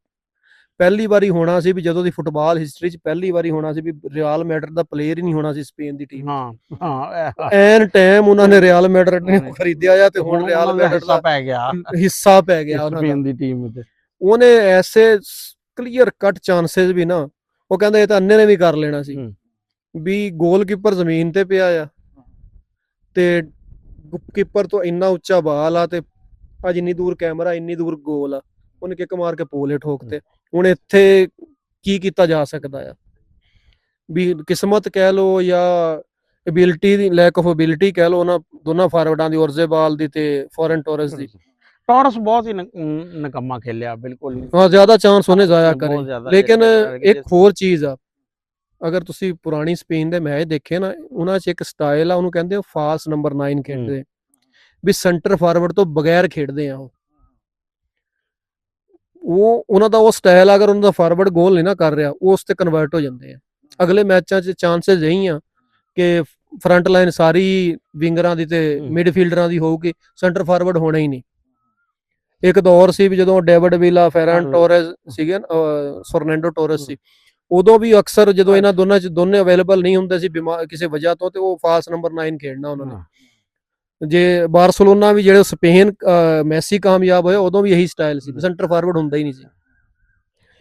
ਪਹਿਲੀ ਵਾਰੀ ਹੋਣਾ ਸੀ ਵੀ ਜਦੋਂ ਦੀ ਫੁੱਟਬਾਲ ਹਿਸਟਰੀ 'ਚ ਪਹਿਲੀ ਵਾਰੀ ਹੋਣਾ ਸੀ ਵੀ ਰਿਆਲ ਮੈਡਰਿਡ ਦਾ ਪਲੇਅਰ ਹੀ ਨਹੀਂ ਹੋਣਾ ਸੀ ਸਪੇਨ ਦੀ ਟੀਮ। ਐਨ ਟਾਈਮ ਉਹਨਾਂ ਨੇ ਰਿਆਲ ਮੈਡਰਿਡ ਨੇ ਖਰੀਦਿਆ ਆ, ਤੇ ਹੁਣ ਰਿਆਲ ਮੈਡਰਿਡ ਦਾ ਪੈ ਗਿਆ ਹਿੱਸਾ ਪੈ ਗਿਆ ਉਹਨਾਂ ਦਾ ਸਪੇਨ ਦੀ ਟੀਮ ਵਿੱਚ। ਉਹਨੇ ਐਸੇ ਕਲੀਅਰ ਕੱਟ ਚਾਂਸਸ ਵੀ ਨਾ, ਉਹ ਕਹਿੰਦੇ ਇਹ ਤਾਂ ਅੰਨੇ ਨੇ ਵੀ ਕਰ ਲੈਣਾ ਸੀ। ਵੀ ਗੋਲਕੀਪਰ ਜ਼ਮੀਨ ਤੇ ਪਿਆ ਆ ਤੇ ਕੀਪਰ ਤੋਂ ਇੰਨਾ ਉੱਚਾ ਬਾਲ ਆ, ਤੇ ਆ ਜਿੰਨੀ ਦੂਰ ਕੈਮਰਾ ਇੰਨੀ ਦੂਰ ਗੋਲ ਆ, ਉਹਨੇ ਕਿੱਕ ਮਾਰ ਕੇ ਪੋਲੇ ਠੋਕਤੇ। ਹੁਣ ਇੱਥੇ ਕੀ ਕੀਤਾ ਜਾ ਸਕਦਾ ਆ, ਵੀ ਕਿਸਮਤ ਕਹਿ ਲੋ ਜਾਂ ability the lack of ability ਕਹਿ ਲੋ ਉਹਨਾਂ ਦੋਨਾਂ ਫਾਰਵਰਡਾਂ ਦੀ, ਔਰਜ਼ੇਬਾਲ ਦੀ ਤੇ ਫੋਰਨ ਟੋਰਸ ਦੀ। ਟੌਰਸ ਬਹੁਤ ਹੀ ਨਕਮਾ ਖੇਲਿਆ, ਬਿਲਕੁਲ ਹਾਂ ਜ਼ਿਆਦਾ ਚਾਂਸ ਉਹਨੇ ਜ਼ਾਇਆ ਕਰੇ। ਲੇਕਿਨ ਇੱਕ ਹੋਰ ਚੀਜ਼ ਆ, ਅਗਰ ਤੁਸੀਂ ਪੁਰਾਣੀ ਸਪੇਨ ਦੇ ਮੈਚ ਦੇਖੇ ਨਾ, ਉਹਨਾਂ 'ਚ ਇੱਕ ਸਟਾਈਲ ਆ, ਉਹਨੂੰ ਕਹਿੰਦੇ ਫਾਸਟ ਨੰਬਰ 9 ਖੇਡਦੇ, ਵੀ ਸੈਂਟਰ ਫਾਰਵਰਡ ਤੋਂ ਬਗੈਰ ਖੇਡਦੇ ਆ ਉਹ ਉਹਨਾਂ ਦਾ ਉਹ ਸਟਾਈਲ ਆ, ਅਗਰ ਉਹਨਾਂ ਦਾ ਫਾਰਵਰਡ ਗੋਲ ਨਹੀਂ ਨਾ ਕਰ ਰਿਹਾ, ਉਹ ਉਸ ਤੇ ਕਨਵਰਟ ਹੋ ਜਾਂਦੇ ਆ। ਅਗਲੇ ਮੈਚਾਂ 'ਚ ਚਾਂਸਸ ਇਹੀ ਆ ਕਿ ਫਰੰਟ ਲਾਈਨ ਸਾਰੀ ਵਿੰਗਰਾਂ ਦੀ ਤੇ ਮਿਡਫੀਲਡਰਾਂ ਦੀ ਹੋਊਗੀ, ਸੈਂਟਰ ਫਾਰਵਰਡ ਹੋਣਾ ਹੀ ਨਹੀਂ। ਇੱਕ ਦੌਰ ਸੀ ਵੀ ਜਦੋਂ ਡੇਵਿਡ ਵਿਲਾ, ਫੈਰਨ ਟੋਰੇਸ ਸੀਗੇ, ਫਰਨੈਂਡੋ ਟੋਰੇਸ ਸੀ, ਉਦੋਂ ਵੀ ਅਕਸਰ ਜਦੋਂ ਇਹਨਾਂ ਦੋਨਾਂ 'ਚ ਦੋਨੇ ਅਵੇਲੇਬਲ ਨਹੀਂ ਹੁੰਦੇ ਸੀ ਕਿਸੇ ਵਜ੍ਹਾ ਤੋਂ, ਤੇ ਉਹ ਫਾਸਟ ਨੰਬਰ 9 ਖੇਡਣਾ ਉਹਨਾਂ ਨੇ। ਜੇ ਬਾਰਸਲੋਨਾ ਵੀ ਜਿਹੜੇ ਸਪੇਨ ਮੈਸੀ ਕਾਮਯਾਬ ਹੋਏ, ਉਦੋਂ ਵੀ ਇਹੀ ਸਟਾਈਲ ਸੀ, ਸੈਂਟਰ ਫਾਰਵਰਡ ਹੁੰਦਾ ਹੀ ਨਹੀਂ ਸੀ,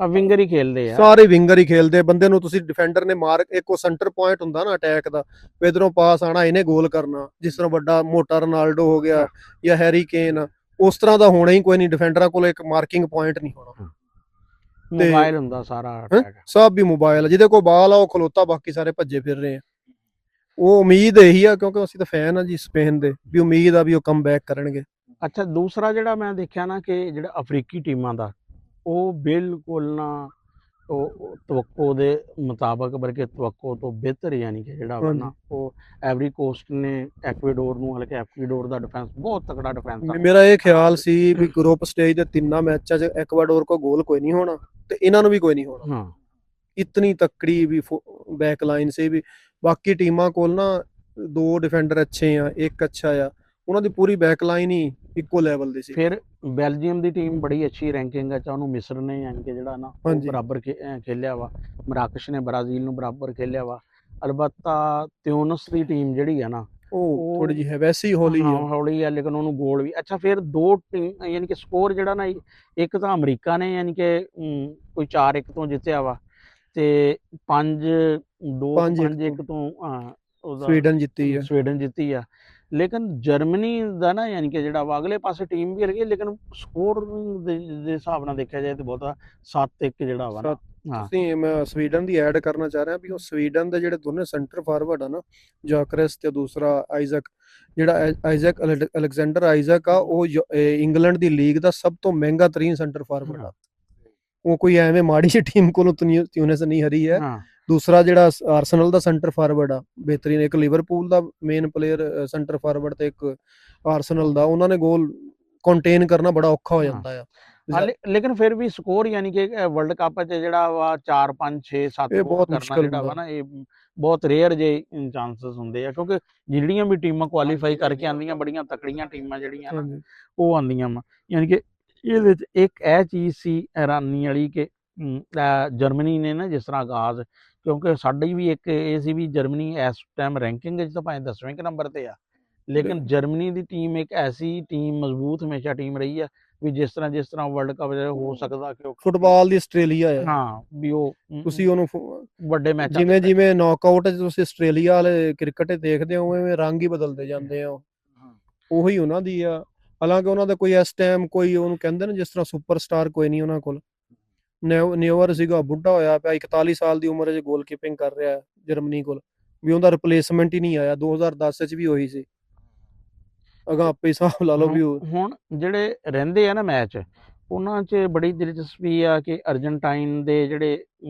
ਵਿੰਗਰ ਹੀ ਖੇਲਦੇ ਆ, ਸਾਰੇ ਵਿੰਗਰ ਹੀ ਖੇਲਦੇ। ਬੰਦੇ ਨੂੰ ਤੁਸੀਂ ਡਿਫੈਂਡਰ ਨੇ ਮਾਰ, ਇੱਕ ਉਹ ਸੈਂਟਰ ਪੁਆਇੰਟ ਹੁੰਦਾ ਨਾ ਅਟੈਕ ਦਾ, ਇਧਰੋਂ ਪਾਸ ਆਣਾ, ਇਹਨੇ ਗੋਲ ਕਰਨਾ, ਜਿਸ ਤਰ੍ਹਾਂ ਵੱਡਾ ਮੋਟਾ ਰੋਨਾਲਡੋ ਹੋ ਗਿਆ ਜਾਂ ਹੈਰੀ ਕੇਨ, ਉਸ ਤਰ੍ਹਾਂ ਦਾ ਹੋਣਾ ਹੀ ਕੋਈ ਨਹੀਂ। ਡਿਫੈਂਡਰਾਂ ਕੋਲ ਇੱਕ ਮਾਰਕਿੰਗ ਪੁਆਇੰਟ ਨਹੀਂ ਹੋਣਾ, ਮੋਬਾਈਲ ਹੁੰਦਾ ਸਾਰਾ ਅਟੈਕ, ਸਭ ਵੀ ਮੋਬਾਈਲ। ਜਿਹਦੇ ਕੋਲ ਬਾਲ ਆ ਉਹ ਖਲੋਤਾ, ਬਾਕੀ ਸਾਰੇ ਭੱਜੇ ਫਿਰ ਰਹੇ ਆ। ਉਹ ਉਮੀਦ ਇਹੀ ਆ, ਕਿਉਂਕਿ ਅਸੀਂ ਤਾਂ ਫੈਨ ਆ ਜੀ ਸਪੇਨ ਦੇ, ਵੀ ਉਮੀਦ ਆ ਵੀ ਉਹ ਕਮ ਬੈਕ ਕਰਨਗੇ। ਅੱਛਾ, ਦੂਸਰਾ ਜਿਹੜਾ ਮੈਂ ਦੇਖਿਆ ਨਾ ਕਿ ਜਿਹੜਾ ਅਫਰੀਕੀ ਟੀਮਾਂ ਦਾ, ਉਹ ਬਿਲਕੁਲ ਨਾ ਉਹ ਤਵੱਕੋ ਦੇ ਮੁਤਾਬਕ, ਬਲਕਿ ਤਵੱਕੋ ਤੋਂ ਬਿਹਤਰ, ਯਾਨੀ ਕਿ ਜਿਹੜਾ ਵਾ ਨਾ ਉਹ ਐਵਰੀ ਕੋਸਟ ਨੇ ਐਕਵਾਡੋਰ ਨੂੰ, ਹਲਕੇ ਐਕਵਾਡੋਰ ਦਾ ਡਿਫੈਂਸ ਬਹੁਤ ਤਕੜਾ ਡਿਫੈਂਸ ਆ। ਮੇਰਾ ਇਹ ਖਿਆਲ ਸੀ ਵੀ ਗਰੁੱਪ ਸਟੇਜ ਦੇ 3 ਮੈਚਾਂ 'ਚ ਐਕਵਾਡੋਰ ਕੋ ਗੋਲ ਕੋਈ ਨਹੀਂ ਹੋਣਾ, ਤੇ ਇਹਨਾਂ ਨੂੰ ਵੀ ਕੋਈ ਨਹੀਂ ਹੋਣਾ। ਇਤਨੀ ਤਕੜੀ ਵੀ ਬੈਕ ਲਾਈਨ ਸੀ ਵੀ ਬਾਕੀ ਟੀਮਾਂ ਕੋਲ ਨਾ 2 ਡਿਫੈਂਡਰ ਅੱਛੇ ਆ, ਇੱਕ ਅੱਛਾ ਆ, ਉਹਨਾਂ ਦੀ ਪੂਰੀ ਬੈਕ ਲਾਈਨ ਹੀ ਇੱਕੋ ਲੈਵਲ ਦੀ ਸੀ। ਫਿਰ ਬੈਲਜੀਅਮ ਦੀ ਟੀਮ ਬੜੀ ਅੱਛੀ ਰੈਂਕਿੰਗ 'ਚ, ਉਹਨੂੰ ਮਿਸਰ ਨੇ ਯਾਨੀ ਕਿ ਜਿਹੜਾ ਨਾ ਬਰਾਬਰ ਖੇਲਿਆ ਵਾ, ਮਰਾਕਸ਼ ਨੇ ਬ੍ਰਾਜ਼ੀਲ ਨੂੰ ਬਰਾਬਰ ਖੇਲਿਆ ਵਾ। ਅਲਬੱਤਾ ਤਿਊਨਸ ਦੀ ਟੀਮ ਜਿਹੜੀ ਆ ਨਾ, ਉਹ ਥੋੜੀ ਜਿਹੀ ਹੈ ਵੈਸੀ ਹੌਲੀ ਆ, ਲੇਕਿਨ ਉਹਨੂੰ ਗੋਲ ਵੀ ਅੱਛਾ। ਫਿਰ 2 ਟੀਮ ਯਾਨੀ ਕਿ ਸਕੋਰ ਜਿਹੜਾ ਨਾ, ਇੱਕ ਤਾਂ ਅਮਰੀਕਾ ਨੇ ਯਾਨੀ ਕਿ ਕੋਈ 4-1 ਤੋਂ ਜਿੱਤਿਆ ਵਾ, ਤੇ 5-1 ਤੋਂ ਸਵੀਡਨ ਜਿੱਤੀ ਆ। ਲੇਕਿਨ ਜਰਮਨੀ ਦਾ ਨਾ ਯਾਨੀ ਕਿ ਜਿਹੜਾ ਵਾ ਅਗਲੇ ਪਾਸੇ ਟੀਮ ਵੀ ਹੈਗੀ, ਲੇਕਿਨ ਸਕੋਰ ਦੇ ਹਿਸਾਬ ਨਾਲ ਦੇਖਿਆ ਜਾਏ ਤੇ ਬਹੁਤਾ 7-1 ਜਿਹੜਾ ਵਾ ਨਾ। ਤੁਸੀਂ ਮੈਂ ਸਵੀਡਨ ਦੀ ਐਡ ਕਰਨਾ ਚਾਹ ਰਿਹਾ ਵੀ ਉਹ ਸਵੀਡਨ ਦੇ ਜਿਹੜੇ ਦੋਨੇ ਸੈਂਟਰ ਫਾਰਵਰਡ ਆ ਨਾ, ਜਾਕਰਸ ਤੇ ਦੂਸਰਾ ਆਈਜ਼ਕ, ਜਿਹੜਾ ਆਈਜ਼ਕ ਅਲੈਗਜ਼ੈਂਡਰ ਆਈਜ਼ਕ ਆ, ਉਹ ਇੰਗਲੈਂਡ ਦੀ ਲੀਗ ਦਾ ਸਭ ਤੋਂ ਮਹਿੰਗਾ ਤਰੀਨ ਸੈਂਟਰ ਫਾਰਵਰਡ ਆ। ਉਹ ਕੋਈ ਐਵੇਂ ਮਾੜੀ ਜਿਹੀ ਟੀਮ ਕੋਲੋਂ ਤਿਊਨਿਸ ਨਹੀਂ ਹਰੀ ਹੈ। ਦੂਸਰਾ ਜਿਹੜਾ ਆਰਸਨਲ ਦਾ ਸੈਂਟਰ ਫਾਰਵਰਡ ਆ ਬਿਹਤਰੀਨ, ਇੱਕ ਲਿਵਰਪੂਲ ਦਾ ਮੇਨ ਪਲੇਅਰ ਸੈਂਟਰ ਫਾਰਵਰਡ ਤੇ ਇੱਕ ਆਰਸਨਲ ਦਾ, ਉਹਨਾਂ ਨੇ ਗੋਲ ਕੰਟੇਨ ਕਰਨਾ ਬੜਾ ਔਖਾ ਹੋ ਜਾਂਦਾ ਆ। ਲੇਕਿਨ ਫਿਰ ਵੀ ਸਕੋਰ ਯਾਨੀ ਕਿ ਵਰਲਡ ਕੱਪ 'ਚ ਜਿਹੜਾ ਵਾ 4, 5, 6, 7 ਕਰਨਾ ਜਿਹੜਾ ਵਾ ਨਾ, ਇਹ ਬਹੁਤ ਰੇਅਰ ਜੇ ਚਾਂਸਸ ਹੁੰਦੇ ਆ, ਕਿਉਂਕਿ ਜਿਹੜੀਆਂ ਵੀ ਟੀਮਾਂ ਕੁਆਲੀਫਾਈ ਕਰਕੇ ਆਉਂਦੀਆਂ, ਬੜੀਆਂ ਤਕੜੀਆਂ ਟੀਮਾਂ ਜਿਹੜੀਆਂ ਨਾ ਉਹ ਆਉਂਦੀਆਂ ਵਾ। ਯਾਨੀ ਕਿ ਇਹਦੇ 'ਚ ਇੱਕ ਇਹ ਚੀਜ਼ ਸੀ ਹੈਰਾਨੀ ਵਾਲੀ ਕਿ ਜਰਮਨੀ ਨੇ ਨਾ ਜਿਸ ਤਰ੍ਹਾਂ ਆਗਾਜ਼, ਕਿਉਂਕਿ ਸਾਡੀ ਵੀ ਇੱਕ ਇਹ ਸੀ ਵੀ ਜਰਮਨੀ ਇਸ ਟਾਈਮ ਰੈਂਕਿੰਗ ਵਿੱਚ ਤਾਂ ਭਾਵੇਂ 10ਵੇਂ ਨੰਬਰ ਤੇ ਆ, ਲੇਕਿਨ ਜਰਮਨੀ ਦੀ ਟੀਮ ਇੱਕ ਐਸੀ ਟੀਮ, ਮਜ਼ਬੂਤ ਹਮੇਸ਼ਾ ਟੀਮ ਰਹੀ ਆ ਵੀ ਜਿਸ ਤਰ੍ਹਾਂ ਵਰਲਡ ਕੱਪ ਹੋ ਸਕਦਾ ਕਿ ਫੁੱਟਬਾਲ ਦੀ ਆਸਟ੍ਰੇਲੀਆ ਆ, ਵੀ ਉਹ ਤੁਸੀਂ ਉਹਨੂੰ ਵੱਡੇ ਮੈਚ ਜਿਵੇਂ ਨੌਕਆਊਟ 'ਚ ਤੁਸੀਂ ਆਸਟ੍ਰੇਲੀਆ ਵਾਲੇ ਕ੍ਰਿਕਟ ਦੇਖਦੇ ਹੋ, ਉਵੇਂ ਰੰਗ ਹੀ ਬਦਲਦੇ ਜਾਂਦੇ ਆ। ਉਹੀ ਉਹਨਾਂ ਦੀ ਆ। ਹਾਲਾਂਕਿ ਉਹਨਾਂ ਦਾ ਕੋਈ ਇਸ ਟਾਈਮ ਕੋਈ ਉਹਨੂੰ ਕਹਿੰਦੇ ਨੇ ਜਿਸ ਤਰ੍ਹਾਂ ਸੁਪਰਸਟਾਰ ਕੋਈ ਨਹੀਂ ਉਹਨਾਂ ਕੋਲ। ਨਿਊਅਰ ਸੀਗਾ, ਬੁੱਢਾ ਹੋਇਆ ਪਿਆ, 41 ਸਾਲ ਦੀ ਉਮਰ 'ਚ ਗੋਲਕੀਪਿੰਗ ਕਰ ਰਿਹਾ ਜਰਮਨੀ ਕੋਲ, ਵੀ ਉਹਦਾ ਰਿਪਲੇਸਮੈਂਟ ਹੀ ਨਹੀਂ ਆਇਆ। 2010 'ਚ ਵੀ ਹੋਈ ਸੀ। ਅਗਾਂਹ ਆਪੇ ਹਿਸਾਬ ਲਾ ਲਓ ਵੀ ਉਹ ਹੁਣ ਜਿਹੜੇ ਰਹਿੰਦੇ ਆ ਨਾ ਮੈਚ, ਉਹਨਾਂ 'ਚ ਬੜੀ ਦਿਲਚਸਪੀ ਆ ਕਿ ਅਰਜਨਟਾਈਨ ਦੇ ਜਿਹੜੇ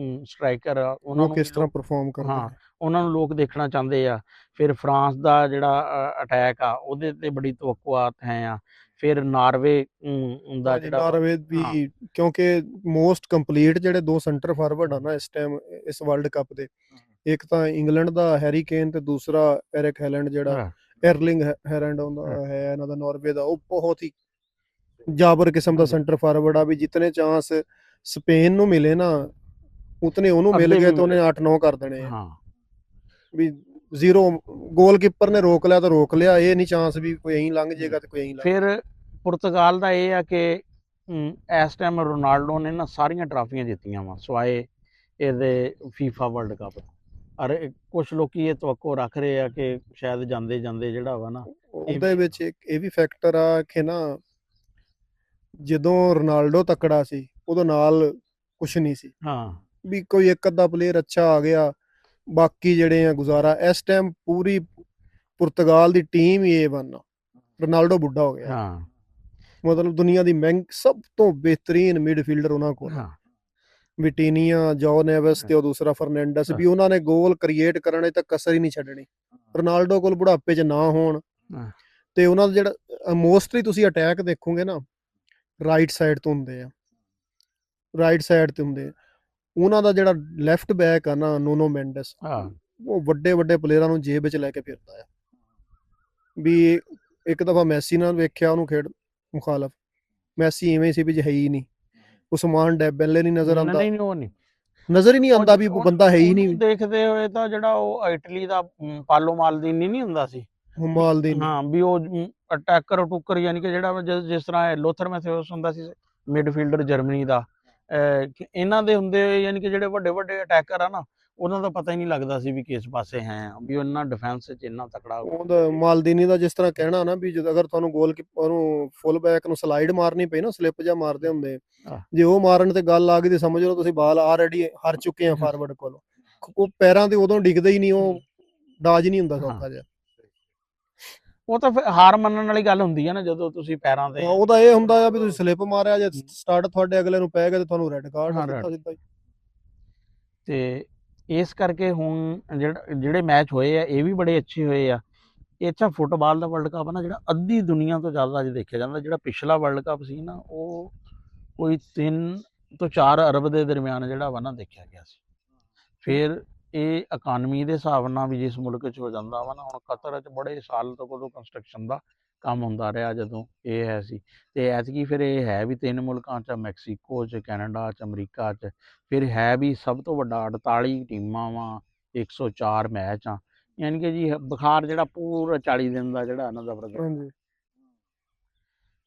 ਸਟ੍ਰਾਈਕਰ ਆ ਉਹਨਾਂ ਨੂੰ ਕਿਸ ਵੀ ਤਰ੍ਹਾਂ ਪਰਫਾਰਮ ਕਰਦੇ ਹਾਂ ਨੇ। ਉਹਨਾਂ ਨੂੰ ਲੋਕ ਦੇਖਣਾ ਚਾਹੁੰਦੇ ਆ। ਫਿਰ ਫਰਾਂਸ ਦਾ ਜਿਹੜਾ ਅਟੈਕ ਆ ਉਹਦੇ ਤੇ ਬੜੀ ਤਵੱਕੁਆਤ ਹੈ ਆ। ਫਿਰ ਨਾਰਵੇ ਦਾ ਹਾਂਜੀ, ਜਿਹੜਾ ਨਾਰਵੇ ਹਾਂ ਵੀ, ਕਿਉਂਕਿ ਮੋਸਟ ਕੰਪਲੀਟ ਜਿਹੜੇ 2 ਸੈਂਟਰ ਫਾਰਵਰਡ ਆ ਨਾ ਇਸ ਟਾਈਮ ਇਸ ਵਰਲਡ ਕੱਪ ਦੇ, ਇੱਕ ਤਾਂ ਇੰਗਲੈਂਡ ਦਾ ਹੈਰੀ ਕੇਨ ਤੇ ਦੂਸਰਾ ਐਰਿਕ ਹੈਲੈਂਡ ਜਿਹੜਾ ਹਾਂ, ਐਰਲਿੰਗ ਹੈਲੈਂਡ ਹੁੰਦਾ ਹੈ ਇਹਨਾਂ ਦਾ ਨਾਰਵੇ ਦਾ, ਉਹ ਬਹੁਤ ਹੀ ਜਾਬਰ ਕਿਸਮ ਦਾ ਹਾਂਜੀ। ਸੈਂਟਰ ਫਾਰਵਰਡ ਆ। ਵੀ ਜਿਤਨੇ ਚਾਂਸ ਸਪੇਨ ਨੂੰ ਮਿਲੇ ਨਾ ਉਤਨੇ ਉਹਨੂੰ ਮਿਲ ਅੱਧੇ ਗਏ ਵੀ ਤੇ ਉਹਨੇ 8-9 ਕਰ ਦੇਣੇ ਆ। ਹਾਂ ਵੀ ਜ਼ੀਰੋ, ਗੋਲਕੀਪਰ ਨੇ ਰੋਕ ਲਿਆ ਤਾਂ ਰੋਕ ਲਿਆ, ਇਹ ਨਹੀਂ ਚਾਂਸ ਵੀ ਕੋਈ ਐਂ ਲੰਘ ਜਾਏਗਾ ਤੇ ਕੋਈ ਐਂ ਲੰਘ ਫਿਰ ਪੁਰਤਗਾਲ ਦਾ ਇਹ ਆ ਕਿ ਇਸ ਟਾਈਮ ਰੋਨਾਲਡੋ ਨੇ ਨਾ ਸਾਰੀਆਂ ਟਰਾਫੀਆਂ ਜਿੱਤੀਆਂ ਵਾ ਸਵਾਏ ਇਹਦੇ ਫੀਫਾ ਵਰਲਡ ਕੱਪ। ਔਰ ਕੁਝ ਲੋਕੀ ਇਹ ਤਵੱਕੋ ਰੱਖ ਰਹੇ ਆ ਕਿ ਸ਼ਾਇਦ ਜਾਂਦੇ ਜਾਂਦੇ ਜਿਹੜਾ ਵਾ ਨਾ ਉਹਦੇ ਵਿੱਚ ਇੱਕ ਇਹ ਵੀ ਫੈਕਟਰ ਆ ਕਿ ਨਾ ਜਦੋਂ ਰੋਨਾਲਡੋ ਤਕੜਾ ਸੀ ਉਦੋਂ ਨਾਲ ਕੁਛ ਨਹੀਂ ਸੀ, ਹਾਂ ਵੀ ਕੋਈ ਇੱਕ ਅੱਧਾ ਪਲੇਅਰ ਅੱਛਾ ਆ ਗਿਆ, ਬਾਕੀ ਜਿਹੜੇ ਆ ਗੁਜ਼ਾਰਾ। ਇਸ ਟਾਈਮ ਪੂਰੀ ਪੁਰਤਗਾਲ ਦੀ ਟੀਮ ਹੀ A1 ਆ। ਰੋਨਾਲਡੋ ਬੁੱਢਾ ਹੋ ਗਿਆ, ਹਾਂ ਮਤਲਬ ਦੁਨੀਆ ਦੀ ਸਭ ਤੋਂ ਬਿਹਤਰੀਨ ਮਿਡਫੀਲਡਰ ਉਹਨਾਂ ਕੋਲ। ਹਾਂ ਵਿਟੀਨੀਆ, ਜੋ ਨੇਵਸ ਤੇ ਉਹ ਦੂਸਰਾ ਫਰਨੈਂਡਸ, ਵੀ ਉਹਨਾਂ ਨੇ ਗੋਲ ਕ੍ਰੀਏਟ ਕਰਨ 'ਚ ਤਾਂ ਕਸਰ ਹੀ ਨਹੀਂ ਛੱਡਣੀ। ਰੋਨਾਲਡੋ ਕੋਲ ਬੁਢਾਪੇ 'ਚ ਨਾ ਹੋਣ ਹਾਂ। ਤੇ ਉਹਨਾਂ ਦਾ ਜਿਹੜਾ ਮੋਸਟਲੀ ਤੁਸੀਂ ਅਟੈਕ ਦੇਖੋਗੇ ਨਾ ਰਾਈਟ ਸਾਈਡ ਤੋਂ ਹੁੰਦੇ ਆ, ਰਾਈਟ ਸਾਈਡ ਤੇ ਹੁੰਦੇ ਆ। ਉਹਨਾਂ ਦਾ ਜਿਹੜਾ ਲੈਫਟ ਬੈਕ ਆ ਨਾ ਨੂਨੋ ਮੈਂਡਸ, ਹਾਂ ਉਹ ਵੱਡੇ ਵੱਡੇ ਪਲੇਅਰਾਂ ਨੂੰ ਜੇਬ ਵਿੱਚ ਲੈ ਕੇ ਫਿਰਦਾ ਆ। ਵੀ ਇੱਕ ਦਫਾ ਮੈਸੀ ਨਾਲ ਵੇਖਿਆ ਉਹਨੂੰ ਖੇਡ ਮੁਖਾਲਫ, ਮੈਸੀ ਇਵੇਂ ਸੀ ਵੀ ਹੈ ਹੀ ਨਹੀਂ। ਉਸਮਾਨ ਡੈਬੈਲੇ ਨਹੀਂ ਨਜ਼ਰ ਆਉਂਦਾ, ਨਹੀਂ ਉਹ ਨਹੀਂ ਨਜ਼ਰ ਹੀ ਨਹੀਂ ਆਉਂਦਾ ਵੀ ਬੰਦਾ ਹੈ ਹੀ ਨਹੀਂ। ਉਹਨੂੰ ਦੇਖਦੇ ਹੋਏ ਤਾਂ ਜਿਹੜਾ ਉਹ ਇਟਲੀ ਦਾ ਪਾਲੋ ਮਾਲਦੀਨੀ ਨਹੀਂ ਹੁੰਦਾ ਸੀ ਮਾਲਦੀਨੀ, ਹਾਂ, ਵੀ ਉਹ ਅਟੈਕਰ ਟੁੱਕਰ ਯਾਨੀ ਕਿ ਜਿਹੜਾ ਜਿਸ ਤਰ੍ਹਾਂ ਲੋਥਰ ਮੈਥਿਊਸ ਹੁੰਦਾ ਸੀ ਮਿਡਫੀਲਡਰ ਜਰਮਨੀ ਦਾ, ਇਹਨਾਂ ਦੇ ਹੁੰਦੇ ਯਾਨੀ ਕਿ ਜਿਹੜੇ ਵੱਡੇ ਵੱਡੇ ਅਟੈਕਰ ਆ ਨਾ ਉਹਨਾਂ ਦਾ ਪਤਾ ਹੀ ਨਹੀਂ ਲੱਗਦਾ ਸੀ ਵੀ ਕਿਸ ਪਾਸੇ ਹੈ, ਵੀ ਉਹਨਾਂ ਡਿਫੈਂਸ 'ਚ ਇੰਨਾ ਤਕੜਾ ਉਹਦਾ ਮਾਲਦੀਨੀ ਦਾ ਜਿਸ ਤਰ੍ਹਾਂ ਕਹਿਣਾ ਨਾ ਵੀ ਜਦੋਂ ਅਗਰ ਤੁਹਾਨੂੰ ਗੋਲਕੀਪਰ ਨੂੰ ਫੁੱਲ ਬੈਕ ਨੂੰ ਸਲਾਈਡ ਮਾਰਨੀ ਪਈ ਨਾ, ਸਲਿੱਪ ਜਾਂ ਮਾਰਦੇ ਹੁੰਦੇ, ਜੇ ਉਹ ਮਾਰਨ ਤੇ ਗੱਲ ਆ ਗਈ ਤੇ ਸਮਝ ਲਓ ਤੁਸੀਂ ਬਾਲ ਆਲਰੇਡੀ ਹਾਰ ਚੁੱਕੇ ਆ ਫਾਰਵਰਡ ਕੋਲ। ਉਹ ਪੈਰਾਂ ਤੇ ਉਦੋਂ ਡਿੱਗਦੇ ਹੀ ਨਹੀਂ, ਉਹ ਡਾਜ ਨਹੀਂ ਹੁੰਦਾ ਸੌਖਾ ਜਿਹਾ। ਉਹ ਤਾਂ ਫਿਰ ਹਾਰ ਮੰਨਣ ਵਾਲੀ ਗੱਲ ਹੁੰਦੀ ਹੈ ਨਾ ਜਦੋਂ ਤੁਸੀਂ ਪੈਰਾਂ ਤੇ। ਉਹਦਾ ਇਹ ਹੁੰਦਾ ਆ ਵੀ ਤੁਸੀਂ ਸਲਿੱਪ ਮਾਰਿਆ, ਜੇ ਸਟਾਰਟ ਤੁਹਾਡੇ ਅਗਲੇ ਨੂੰ ਪੈ ਗਿਆ ਤੇ ਤੁਹਾਨੂੰ ਰੈੱਡ ਕਾਰਡ ਸਿੱਧਾ ਹੀ। ਤੇ ਇਸ ਕਰਕੇ ਹੁਣ ਜਿਹੜੇ ਮੈਚ ਹੋਏ ਆ ਇਹ ਵੀ ਬੜੇ ਅੱਛੇ ਹੋਏ ਆ। ਇਹ ਅੱਛਾ ਫੁੱਟਬਾਲ ਦਾ ਵਰਲਡ ਕੱਪ ਨਾ ਜਿਹੜਾ ਅੱਧੀ ਦੁਨੀਆ ਤੋਂ ਜ਼ਿਆਦਾ ਅੱਜ ਦੇਖਿਆ ਜਾਂਦਾ। ਜਿਹੜਾ ਪਿਛਲਾ ਵਰਲਡ ਕੱਪ ਸੀ ਨਾ ਉਹ ਕੋਈ 3 ਤੋਂ 4 ਅਰਬ ਦੇ ਦਰਮਿਆਨ ਜਿਹੜਾ ਵਾ ਨਾ ਦੇਖਿਆ ਗਿਆ ਸੀ। ਫਿਰ ਇਹ ਇਕਾਨਮੀ ਦੇ ਹਿਸਾਬ ਨਾਲ ਵੀ ਜਿਸ ਮੁਲਕ 'ਚ ਹੋ ਜਾਂਦਾ ਵਾ ਨਾ, ਹੁਣ ਕਤਰ 'ਚ ਬੜੇ ਸਾਲ ਤੋਂ ਉਦੋਂ ਕੰਸਟਰਕਸ਼ਨ ਦਾ ਕੰਮ ਹੁੰਦਾ ਰਿਹਾ ਜਦੋਂ ਇਹ ਹੈ ਸੀ। ਤੇ ਐਤਕੀ ਫਿਰ ਇਹ ਹੈ ਵੀ 3 ਮੁਲਕਾਂ 'ਚ, ਮੈਕਸੀਕੋ 'ਚ, ਕੈਨੇਡਾ 'ਚ, ਅਮਰੀਕਾ 'ਚ। ਫਿਰ ਹੈ ਵੀ ਸਭ ਤੋਂ ਵੱਡਾ 48 ਟੀਮਾਂ ਵਾ, 104 ਮੈਚ ਆ, ਯਾਨੀ ਕਿ ਜੀ ਬੁਖਾਰ ਜਿਹੜਾ ਪੂਰਾ 40 ਦਿਨ ਦਾ ਜਿਹੜਾ ਇਹਨਾਂ ਦਾ ਪ੍ਰੋਗਰਾਮ। ਹਾਂਜੀ,